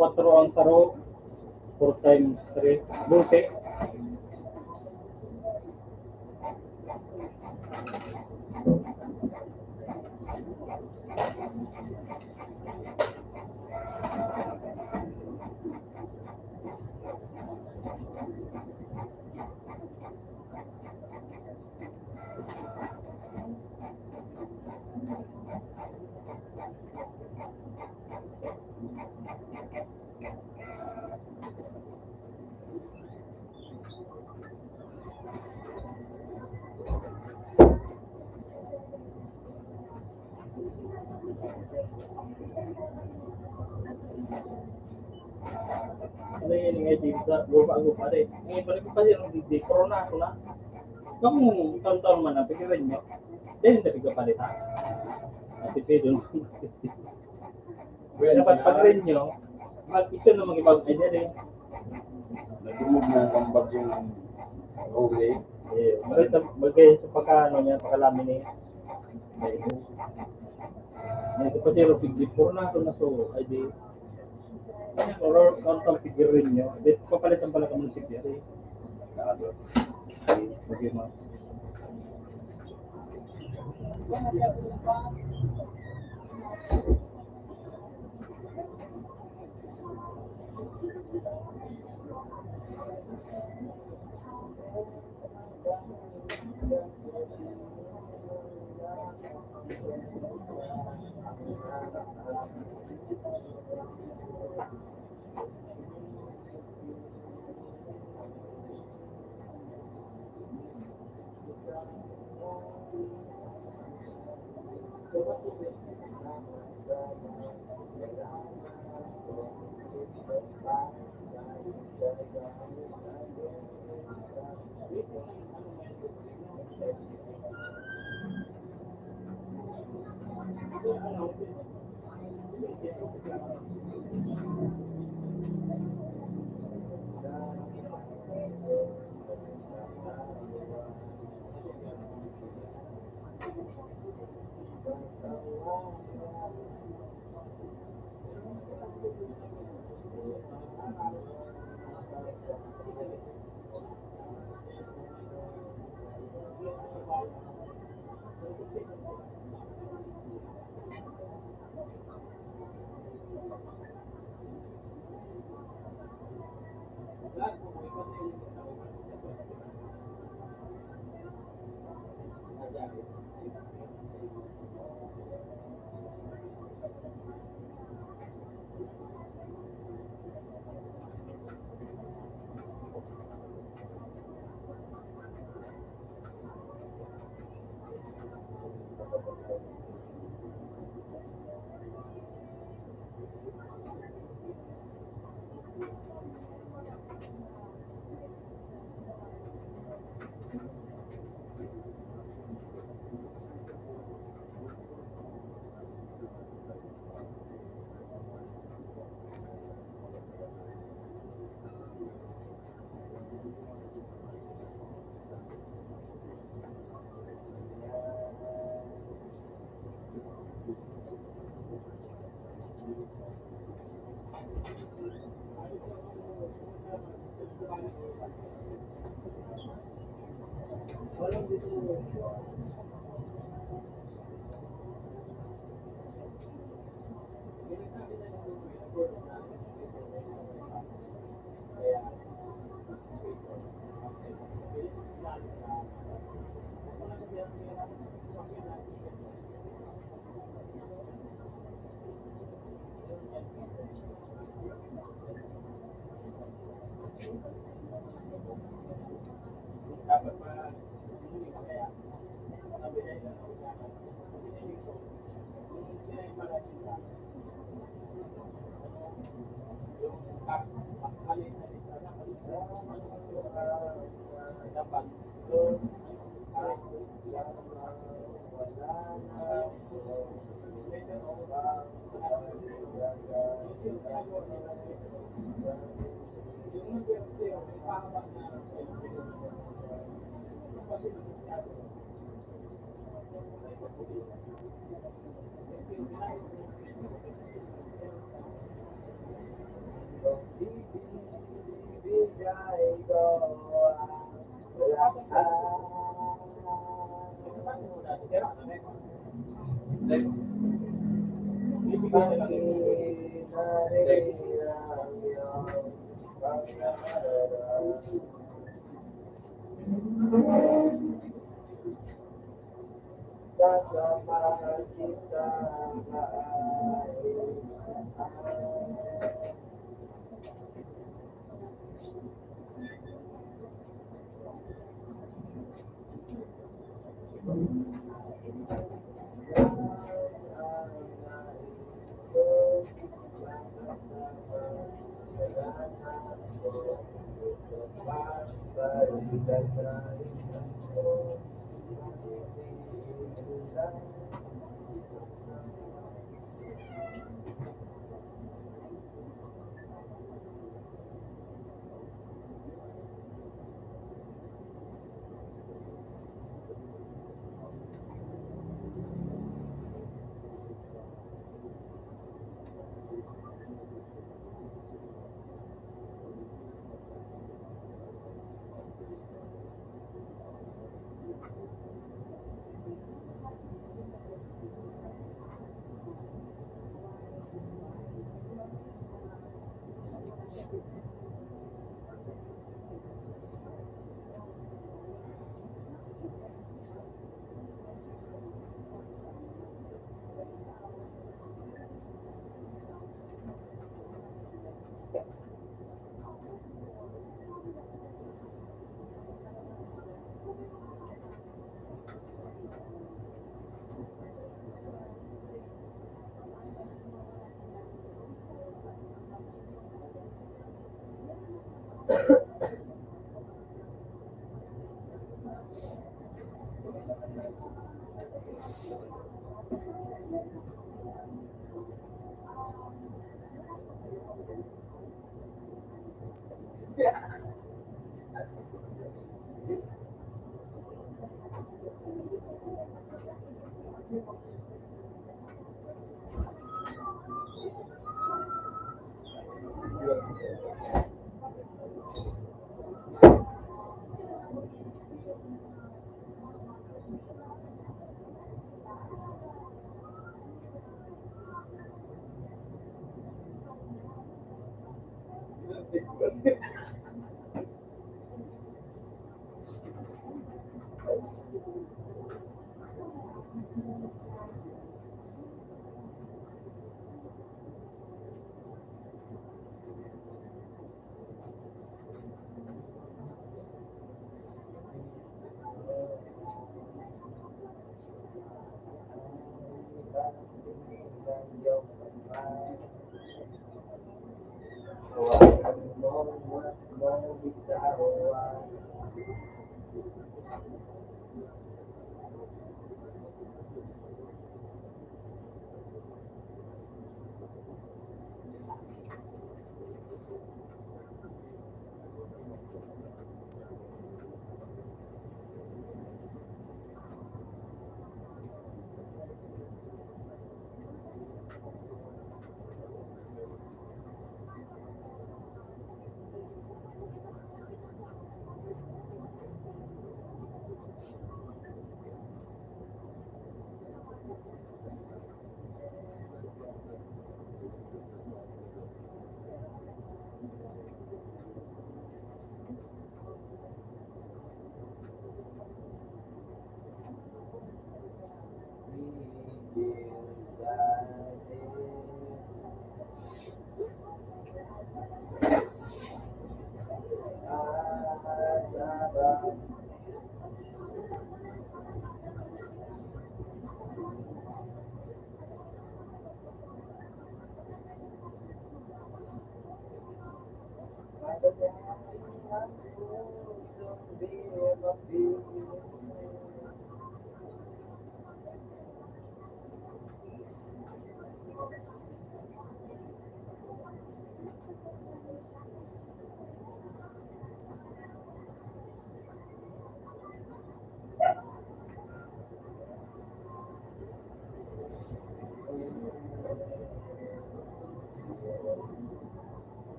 Quattro ang saro, 4 times 3, 12. Ano yun nga dito, lupa-lupa rin. Ngayon pa rin pa rin, di corona ako na. Kamu tahun-tahun mana pikirin nyo? Dahil hindi ka palita. At ipidon. Dapat pag-rin nyo, ito na mag-ibang idea rin. Nagumog na ang kambag yung okay. Magkaya sa pagkaano niya, pagkalamin niya. Ito pa siya, pigipur na ito na so, ay di. Or kung pikirin nyo, dito papalitan pala ka munisipyo. Bagaimana? Kasama kita ay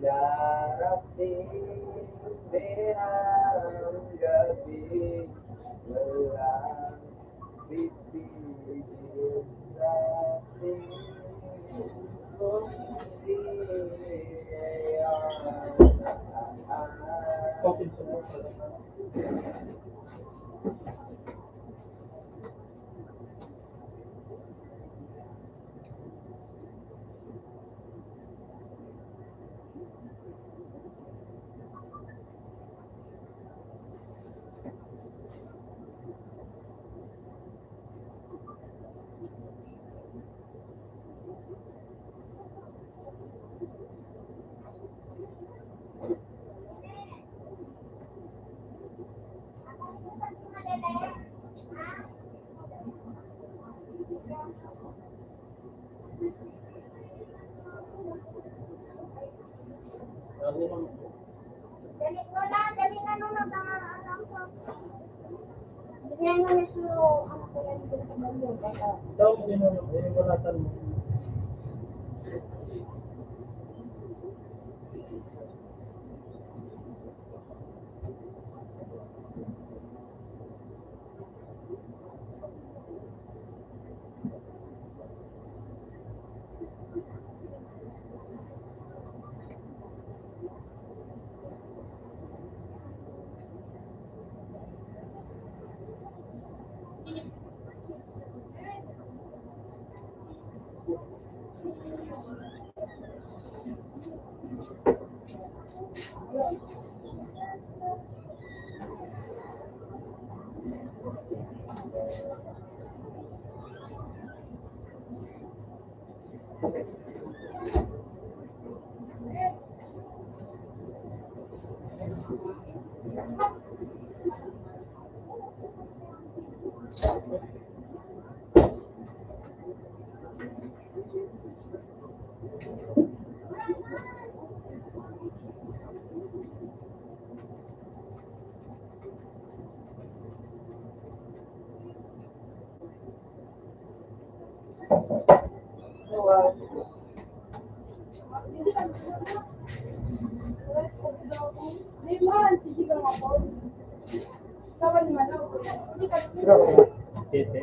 Darating din ang gabi, walang pipigil sa atin. Kung di Coffee support pala. Lalo naman. Dali mo na, dali na nung alam ko. Bigyan mo na siya, ano ko yan, dito sa banyo. Daw, dinulatan mo. Tete.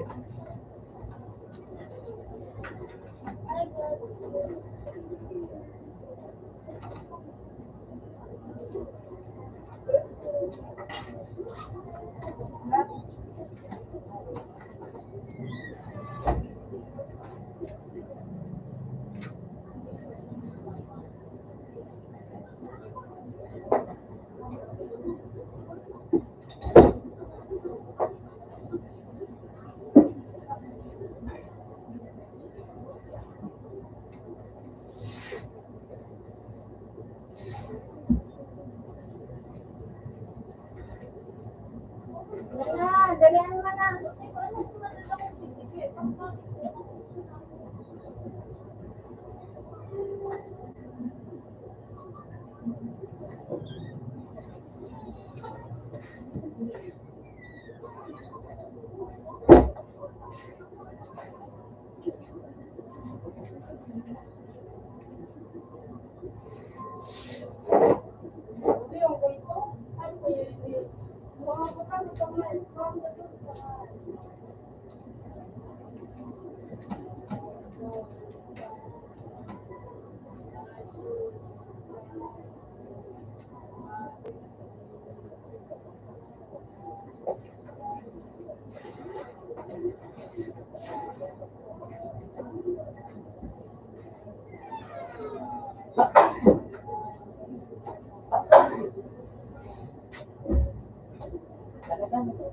Dalihan mo na.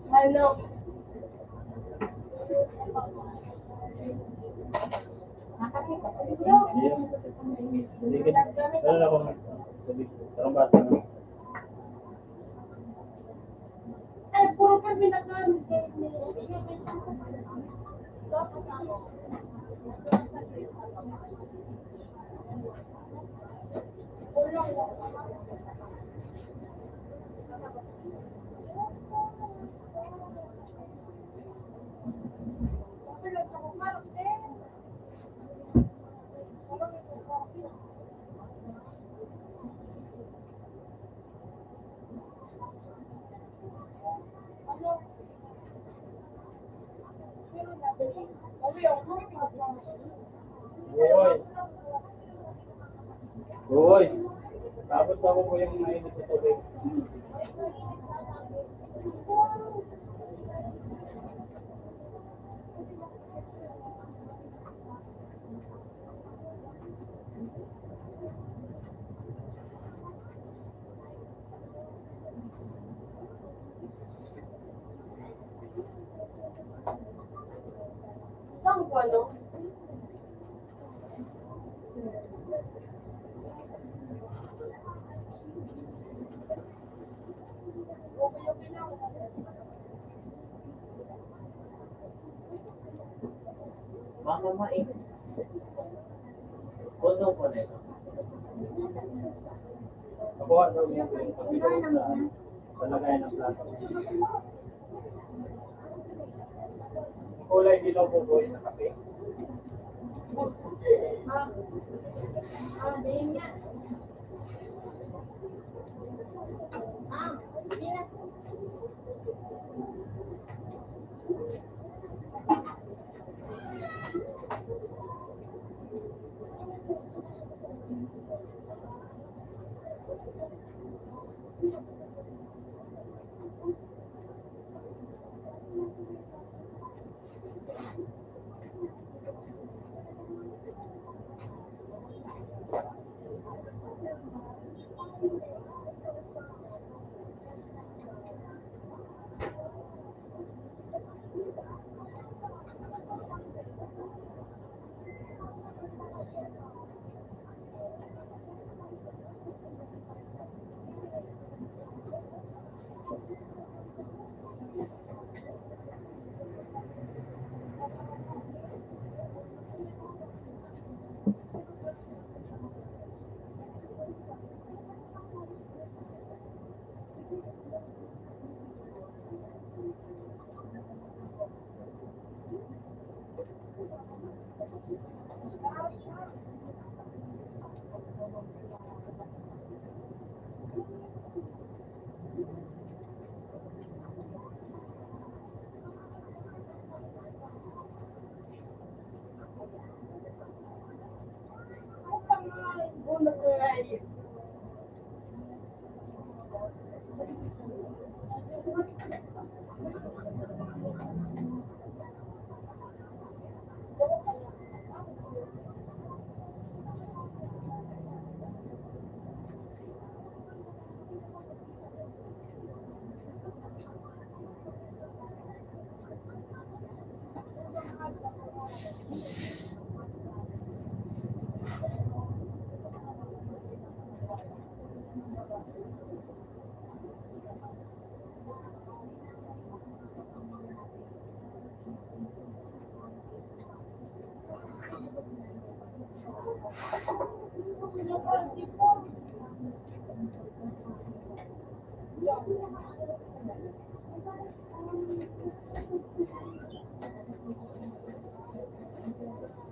Ano? Hindi ka. Meron ako ng sabi. Parang bata na. Ay, puro pa binagan. Uy. Uy. Tapos ako po yung mainit na tubig. Saan ko ano? Baka mainit. Kondo ko na ito. Nakuha daw niya yung pagbigaw sa lagayan ng plato. Kulay dilaw po po yung kape. Din nga. Hindi na.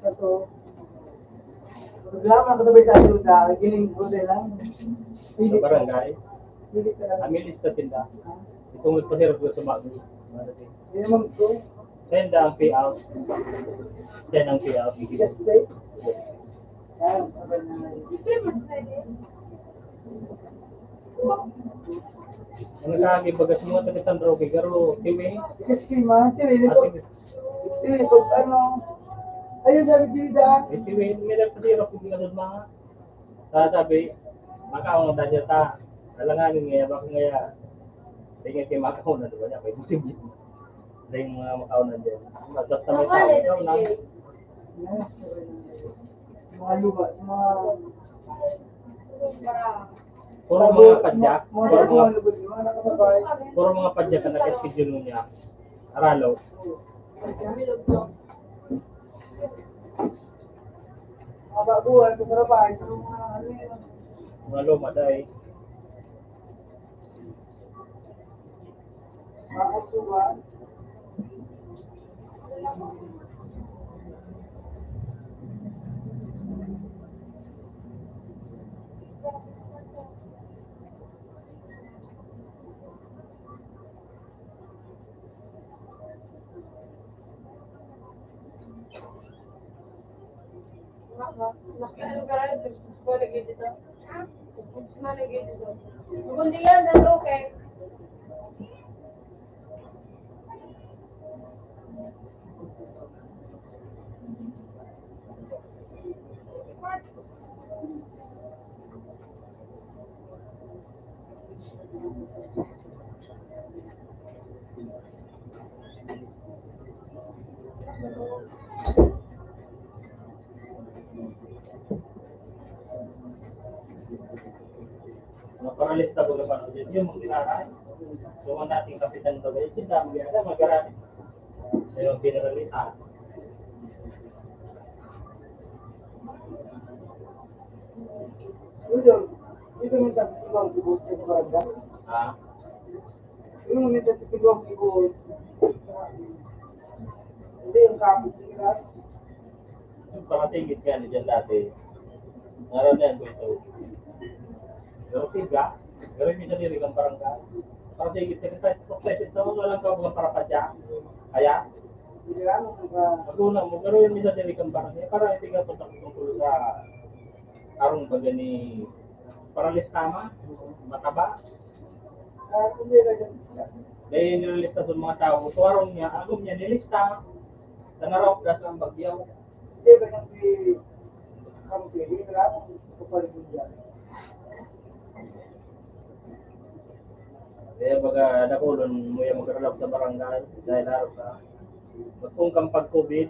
Ito. Programa ko sabay sa ayuda, giling ko lang. Sa barangay. Hindi ka lang. Amin lista sila. Itungod pa sila ko sa mga. Hindi naman ko. Send ang payout. Send ang payout. Just stay. Yan, sabay na. Ang nagkakagi bagas mo taga San Roque, pero tiwi. Just stay man. Tiri, ito. Tiri, ito. Ano? Ayun, sabi Gilda. Tiwi, nila pa sila kung ginanod mga. Sabi, makaon na dyan ta. Alanganin nga, baka nga. Tingin kayo makaon na, diba niya? May musib yun. Dahil mga makaon na dyan. Basta may tao, ikaw na. Yan, sabay na. Mga luba, mga... Puro mga padyak. Mga mga lubos, mga nakasabay. Puro mga padyak na nag-schedule mo niya. Aralo. Mga baguhan, kasarabay. Mga ano yun. Mga luma dahil. Mga katuban. Kundi yan, ano, okay. Naparalista ko naman ulit yung mga tinaray. Yung mga dating kapitan ko, eh, sila magiging mag-arami. Yung generalita. Ito minsan ibang ibot sa barangay. Ah, Yung minsan ibang ibot. Hindi yung kapit nila. yung pakatigit ka ni dyan dati. Naroon yan ko ito. Pero tiga, pero hindi sa diri kang barangay. Pakatigit ka sa success ito, walang ka mga parapadya. Kaya, Hindi lang mga maguna mo, pero yun sa diri kang barangay. Para hindi ka punta tungkol sa arong baga ni paralis tama, mataba. hindi na yan. Dahil nililista sa mga tao, suwarong niya, agom niya nilista. Sa narok, gas ang bagyaw. Hindi ba yung kampi, hindi na lang kapalit mo dyan. Kaya baga nakulon mo yung mag-alap sa barangay dahil harap sa magkungkang pag-COVID.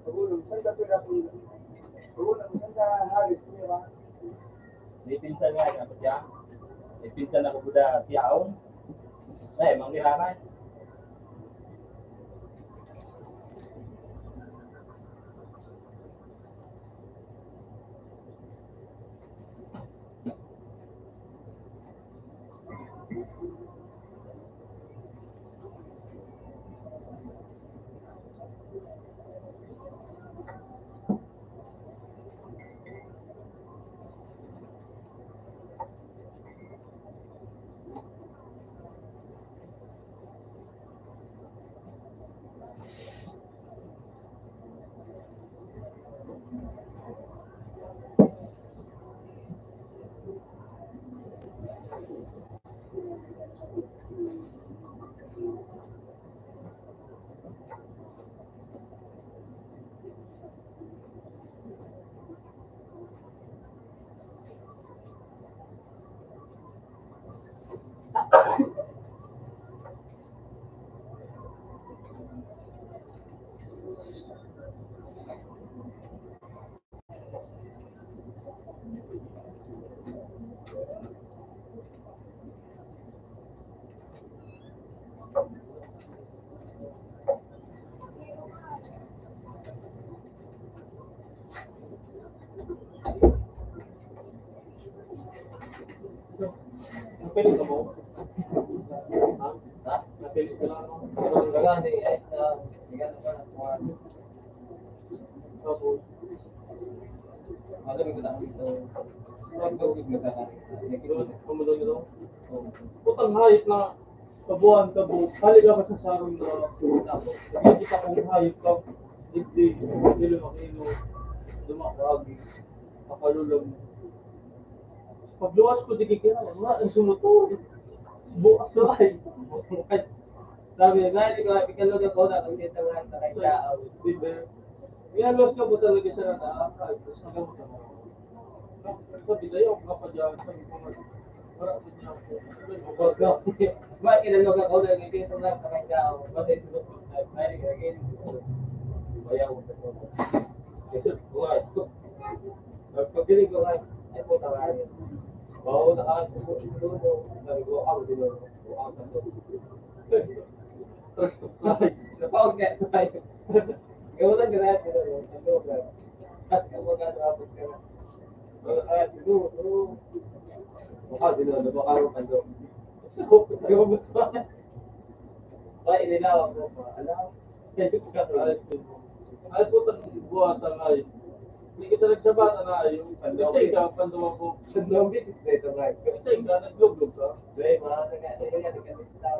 Pagulong, saan ka pinapulong? Pagulong, saan ka halis niya ba? May pinsan nga niya, siya. May pinsan ako buda siyaon. Ay, mangiraray. Napili ka mo? Ha? Ha? Napili ka lang mo? Ang gagani, ay, hindi ka naman ang mga Tapos, alam ko lang dito. Nagtugig na sana. kumulong nyo. Putang hayop na kabuhan ka bu. Hali ka pa sa sarong na tapos. Hindi ka kung hayop ka. Hindi lumakino. Lumakawagi. Makalulang. Pagluwas ko di kikira. Ang sumuto. Bukas ay. Sabi na, ikalog ako na kung dito nga sa kay Tao. Diba? Iyalos ka po talaga siya na nakakay. Tapos nagamot ako. Sabi tayo, kapadyan. Sabi ko nga. Para sa niya ako. Bakit ikalog ako na kung dito nga sa kay Tao? Bakit ito ko na ay kagin? Bayaw ko sa koto. Kasi buhay. Pagpiling ko nga, ay po tawarin. Oo, nakakasubo. Sabi ko, ako din ako. Ako sa koto. Napawag nga tayo. Gawin lang ganyan. dinalo mo araw pa doon. So, gumamot pa. Ay, inilaw ako pa. Alam, kaya ko ka ay po buhatan ay. Hindi kita nagsabata na ay yung kasi ikaw pandawa ko. Pandawa business na ito nga. Kasi ikaw naglublog ka. Dahil mga nagkakita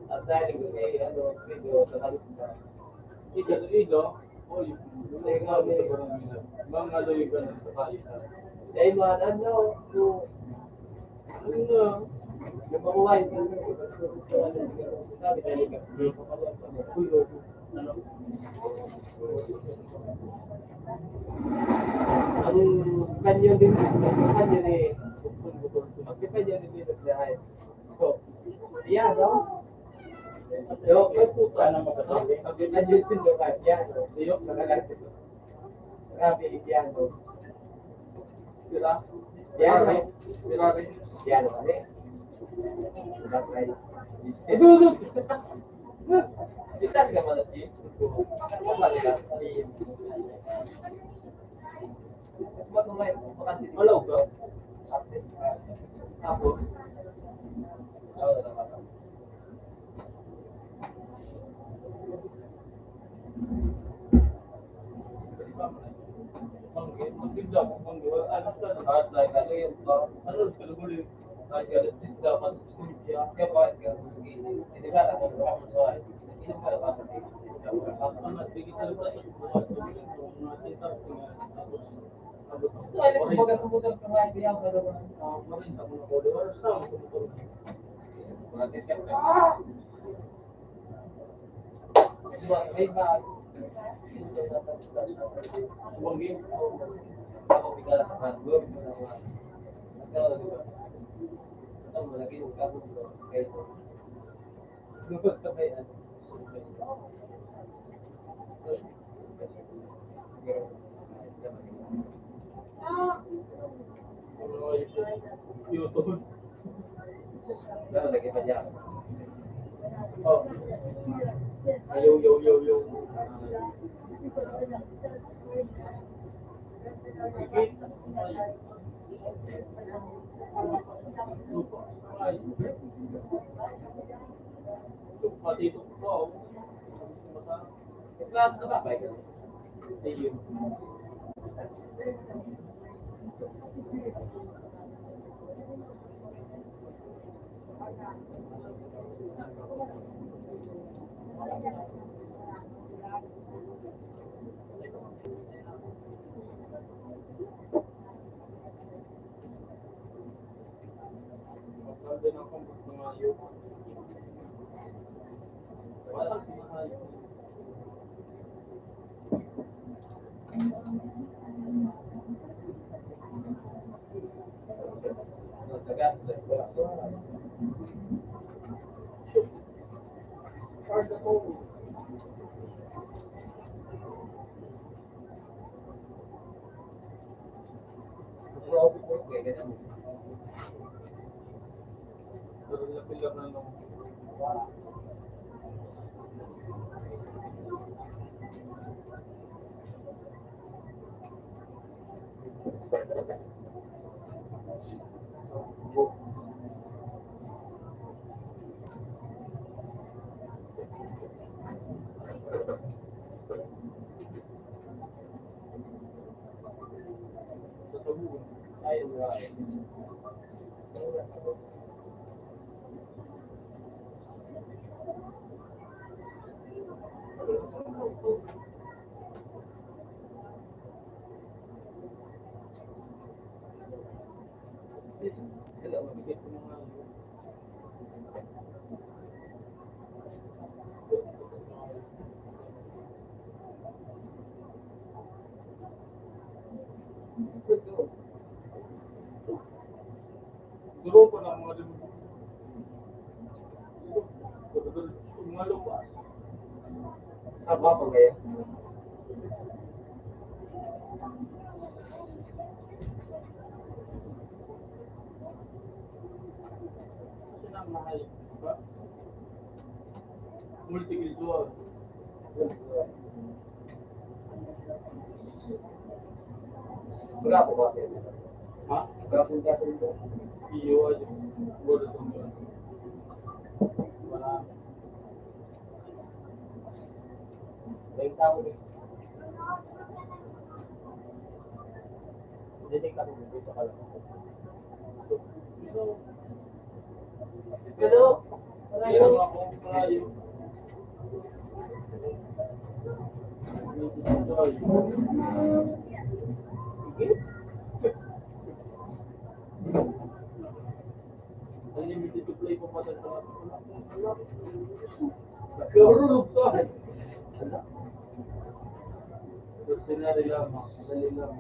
at dahil ko sa ano, video sa kalista. Ilo, oy, mga loy ka ng kalista. Dahil mga ano, yung mabuhay sa sabi dahil ka, ang kanyo din, kanyo ni ang kanyo ni Binahay. So, yeah, no? Yo, may puta na magkatabi. Ang kanyo din yung kanya, yo, nakagat ito. Grabe, piano. Sila? Piano. Sila rin. Piano kami. Sila rin. Idudot! Kita ka man at yun. Malaw ka. Tapos, magtinda mo kung ano sa lahat like ano yung ano sa lugar like this dapat simple kaya pa kaya hindi ka lang mo so ay hindi ka lang ano digital sa mga setup so ay kung baga sumutan ka nga hindi ang kada marin sa mga followers sa sumutan mga tip diba may ba Mungkin ako bigla sa handog nagkaroon diba ito malaki yung kaso dito kaya ito lupot sa kaya YouTube dapat lagi pa dyan oh yo pati ito po lahat na ba kayo ayun maganda ng kumput ng ayaw wala si mahayo nagtagas wala hard ako pero lapilap na nung ay sila mabigay ko mga grupo ng mga lupa apa po kaya sinang mahal ba multi-visual berapa ba ha Gapon-gapon ko. Iyo aja. Bodo tuh. Wala. May tao din. Hindi ka rin dito ka lang. Pero, malayo ako, malayo. Unlimited supply po pa sa Nagkarulog sa akin. Ordinary lamang, dali lang.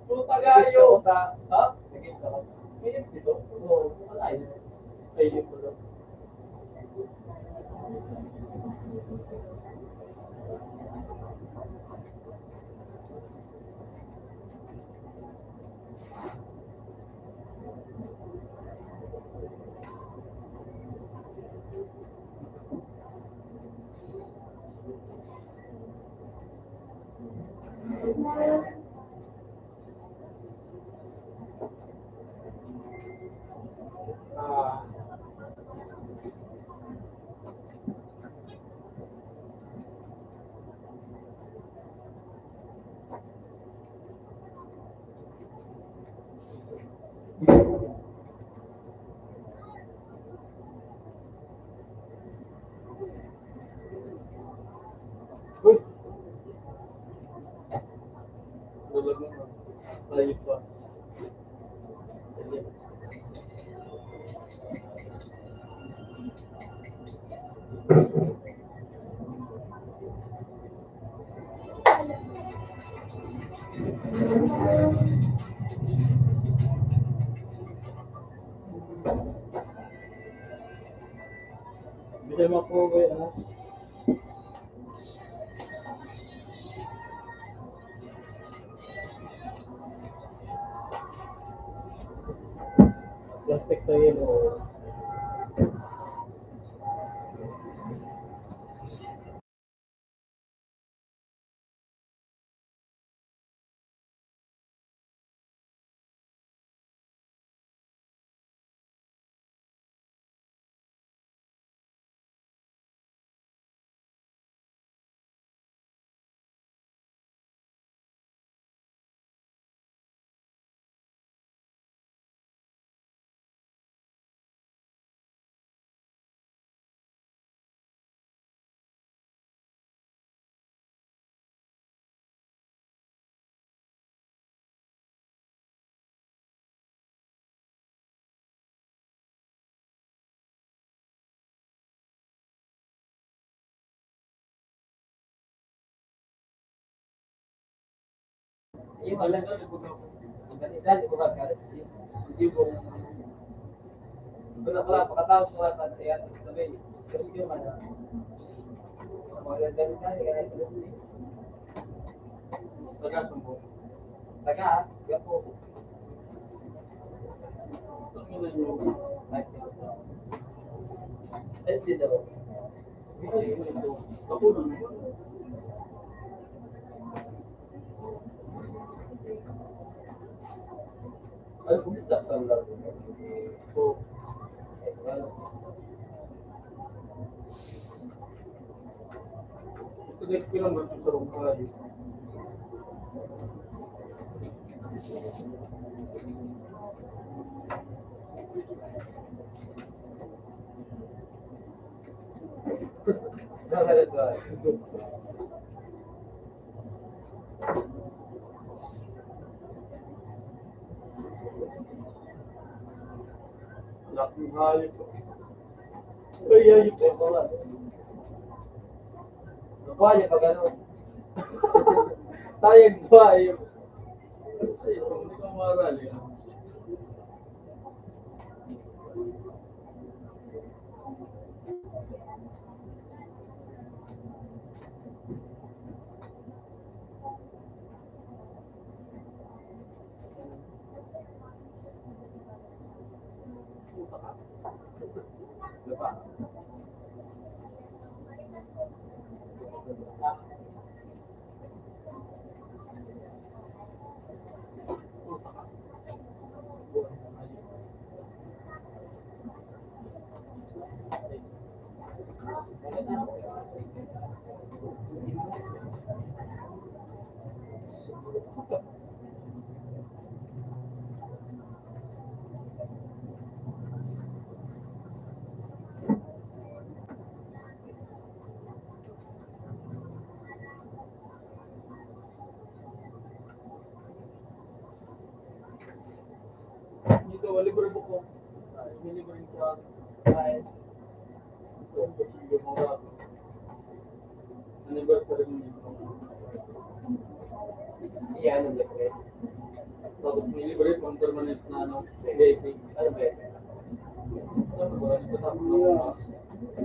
Puta kayo! Ha? Sige, sarap. Ngayon dito? Oo, wala yun. Ayun ko lang. Ah, uy! Bulag naman. Tayo pa. Sige. Bisa mo po ba ano? Plastic sa yelo. Iya, wala na ang ganita, di ko ba galit? Hindi ko wala pagkatapos ko at ayan, sabi, kasi yung mga ganita, kaya ito taga sumbong. Taga, yan po. Ano na yung ay, sila ba? Kapuno na yun. Ay, kumisa ka lang. So, well, ito din pinamot sa rumah. Laking hayop. Ay, hayop. Nakuha niya pag ano. Sayang ba yun? Ay, kung hindi ka maral yun. Puta ka. Diba? Puta ka. Dito, libre po ko. Libre ko ako. Kahit ito, hindi mo ako. Anniversary mo dito. Iyan ang libre. Tapos may libre pang permanent na ano, VIP. Ano ba yan? Ano ba? Ito tapos na mga.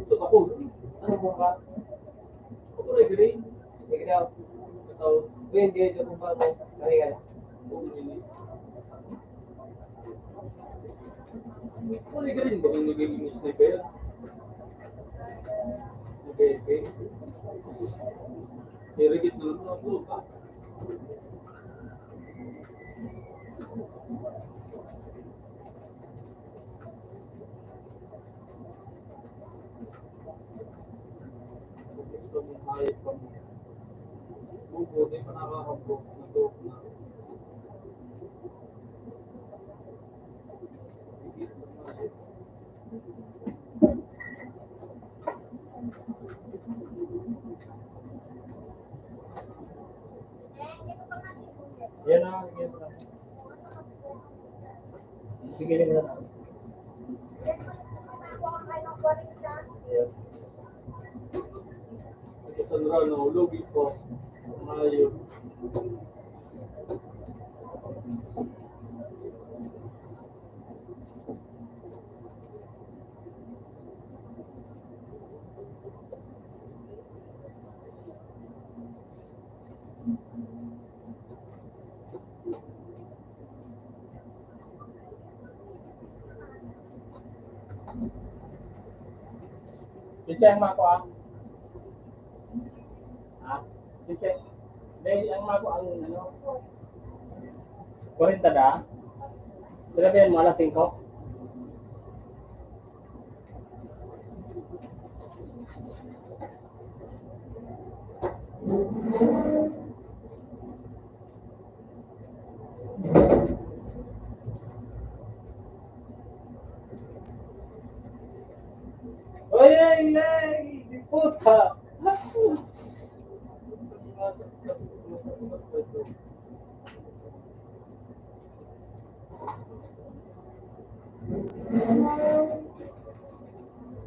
Ito ako. Ano mo ba? Ako na green. Ikaw. Ikaw. Hindi, ito kung ba ito. Kaya ka. Kulay green ba yung naging sniper? Okay. Irigit na lang ako pa. Gusto mong hayop pa mo. Bubo, di pa nakakabok. Nagok na. Higit na hayop. Yan na, yan na. Sige na. Yes. Ito Sandra, nahulog ito. Hayop. Bisa yang mako ah. Ah, bisa. Dahil ang mako ang ano, 40 da. Sila yan mo alas 5. Ay, puta!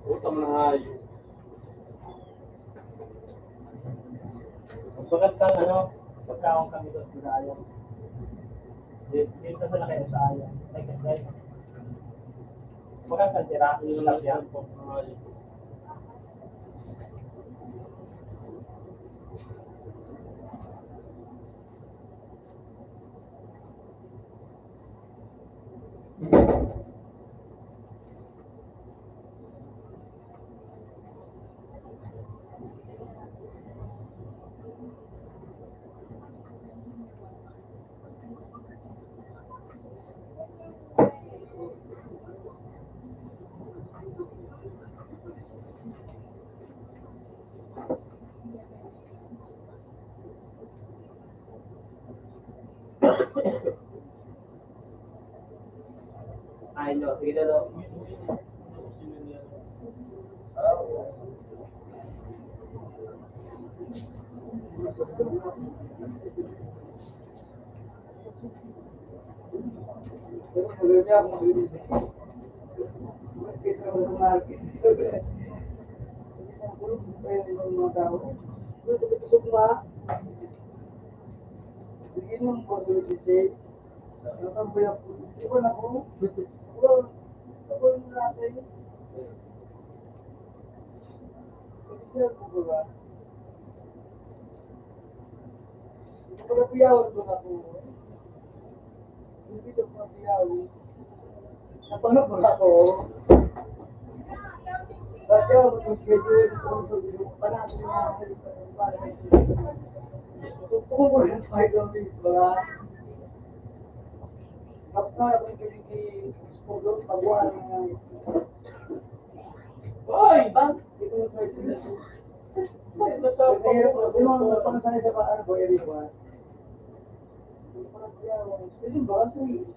Puta mo na hayop. Pagkat kang ano, pagkaon kami doon sa ayan. Dito sila kayo sa ayan. Like. Pagkat kang tira, yung lakyan. Hayop. Ay, no, sige na, no. Bigyan mo po sa DJ. Ang buyak po. Iba na po. Ako natin. Kasi po ba? Pag piyawan ko na po. Hindi ko po piyawan. Napano po ako. Dati ako mag-schedule kung panalo niya. Kung mo rin sa ikaw ba? Kapag ako yung pinag-schedule, pag-wala niya. Hoy! Bang! Ito yung schedule. Yung pangsanay sa ano po, eri ba? Hindi ba? Kasi,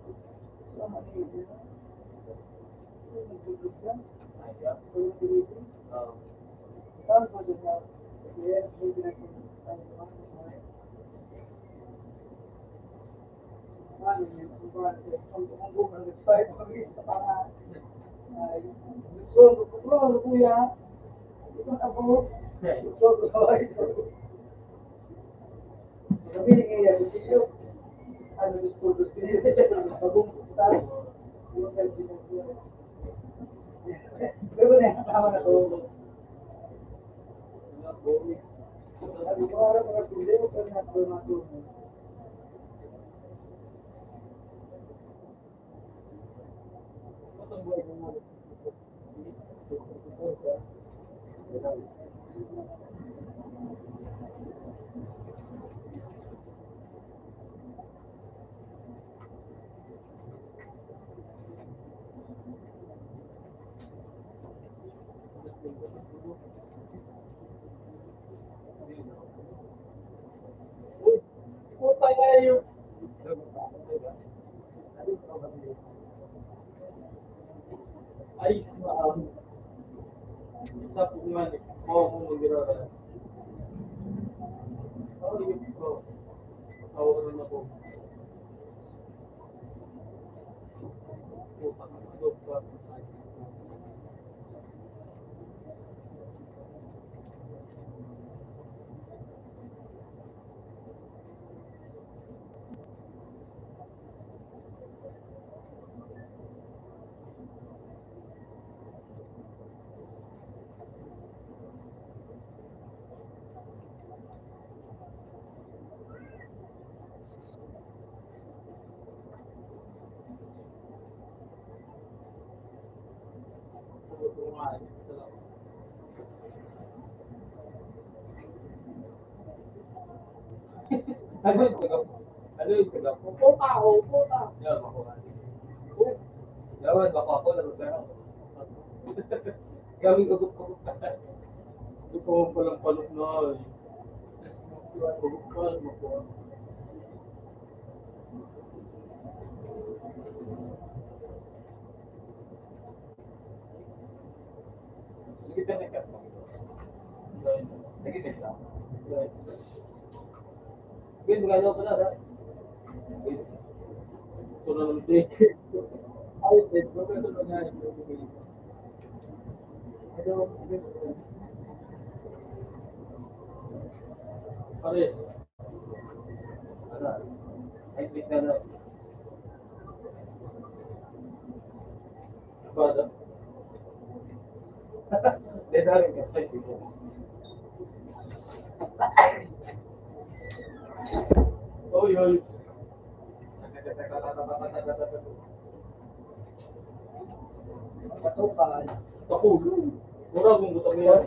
puta nga yung ay, kita po nga, mau kong mag-gira. Tawagan na po. Ano yung sagot? Ano yung sagot? Puta ako, puta. Yan, makuha. Yawan, baka ako, laro sa'yo. Gawin ko ka. Ito ko palang palok na. Pagod ka, makuha. Sige, tayo mo. Sige, tayo. Sige, magagawa ko na, ha? Ito na lang, ay, ito na nga. Pare, ano? Ay, click na na. Bada. Dedarin ka, ay, dito. Oy, oy. Patukan. Ako. Mura kung butang yan.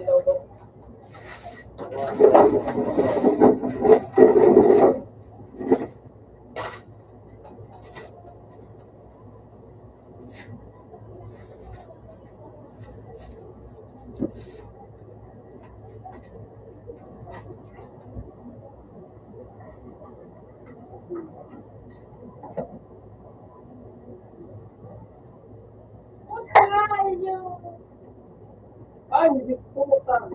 Ay, hindi ko butang.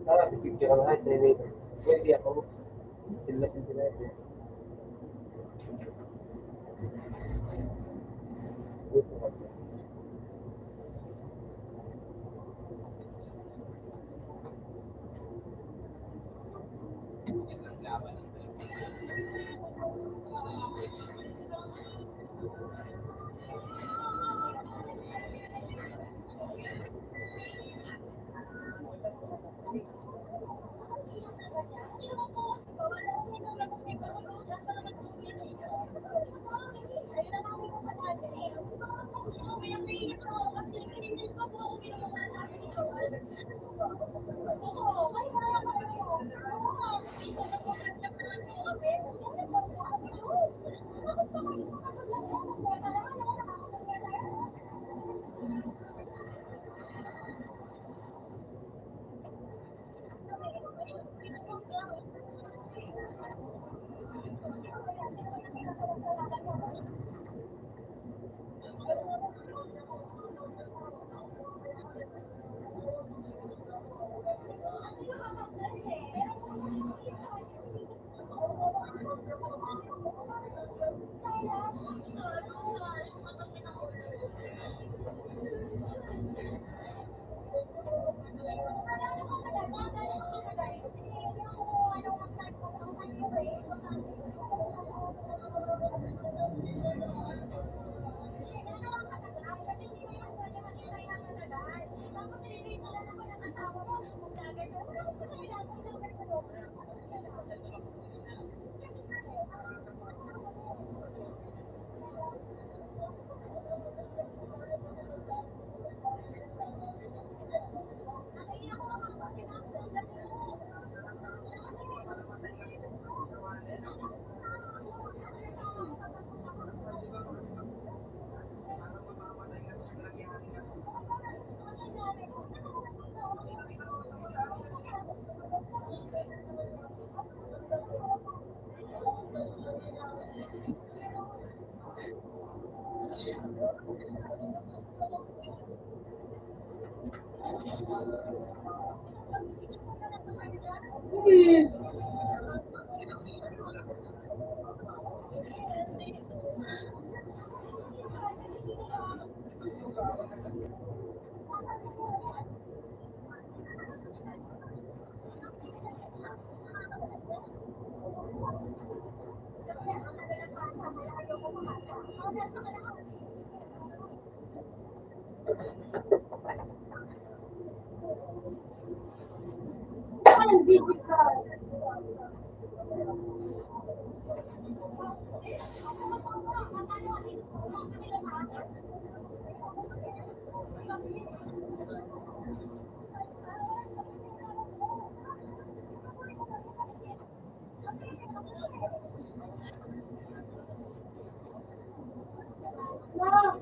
picture lang ay pwede ako. Sila sila. Walang digital. Wow.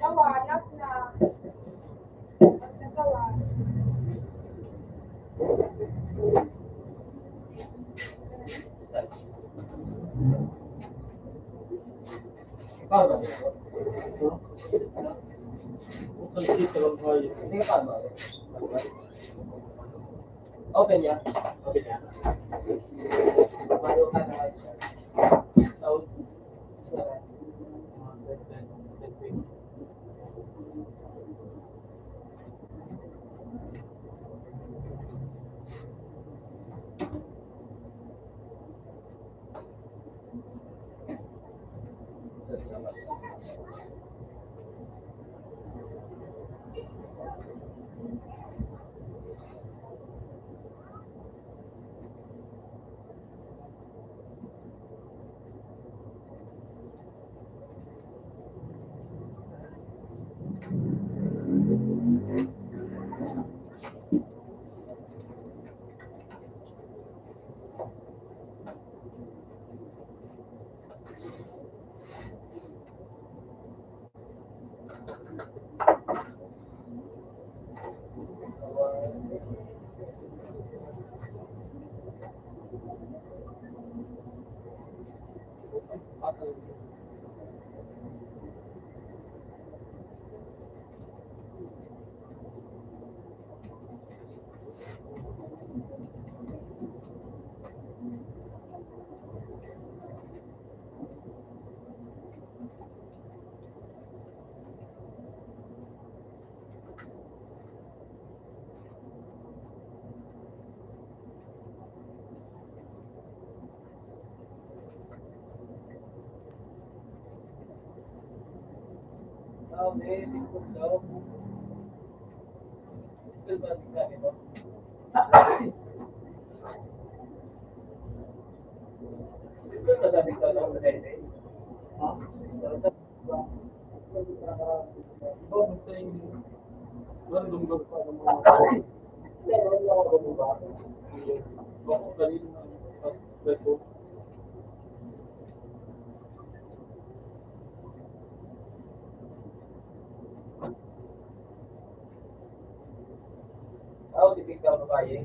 Nawanap na. Nasawa. Ikaw ba? Bukod dito lang tayo. Hindi ka ba? Open niya. Okay na. Bayo ka na. Out. may Facebook daw. Skill ba tingnan ito? Skill ba dami ka lang sa dating? Ha? Oh, gusto yung Dumdum pa ng mga bako kanina ng Facebook. Di bigyan ka babae.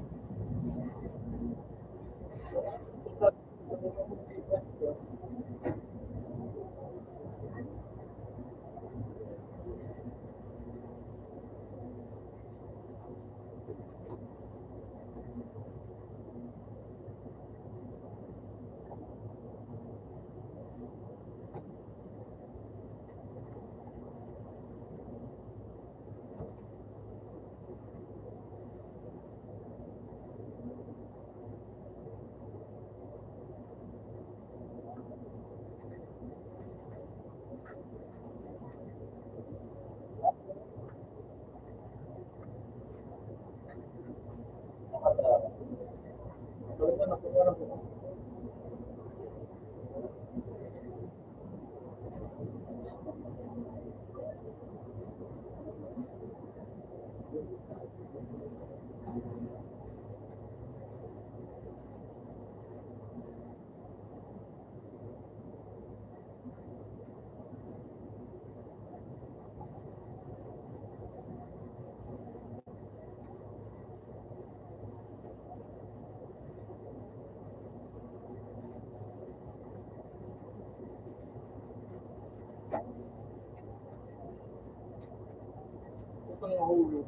ito yung hulog.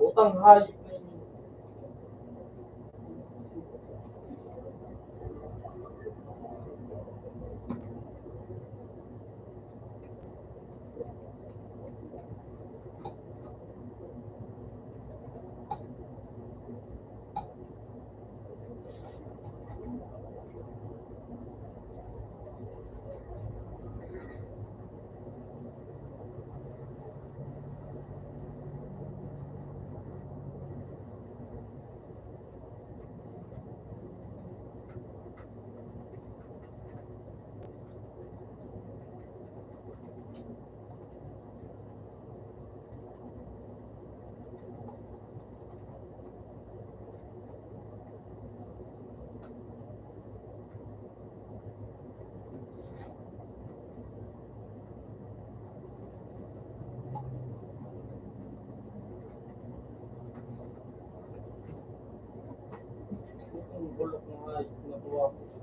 Utang hayop na yun. bulok ng ayos, nakuha ko.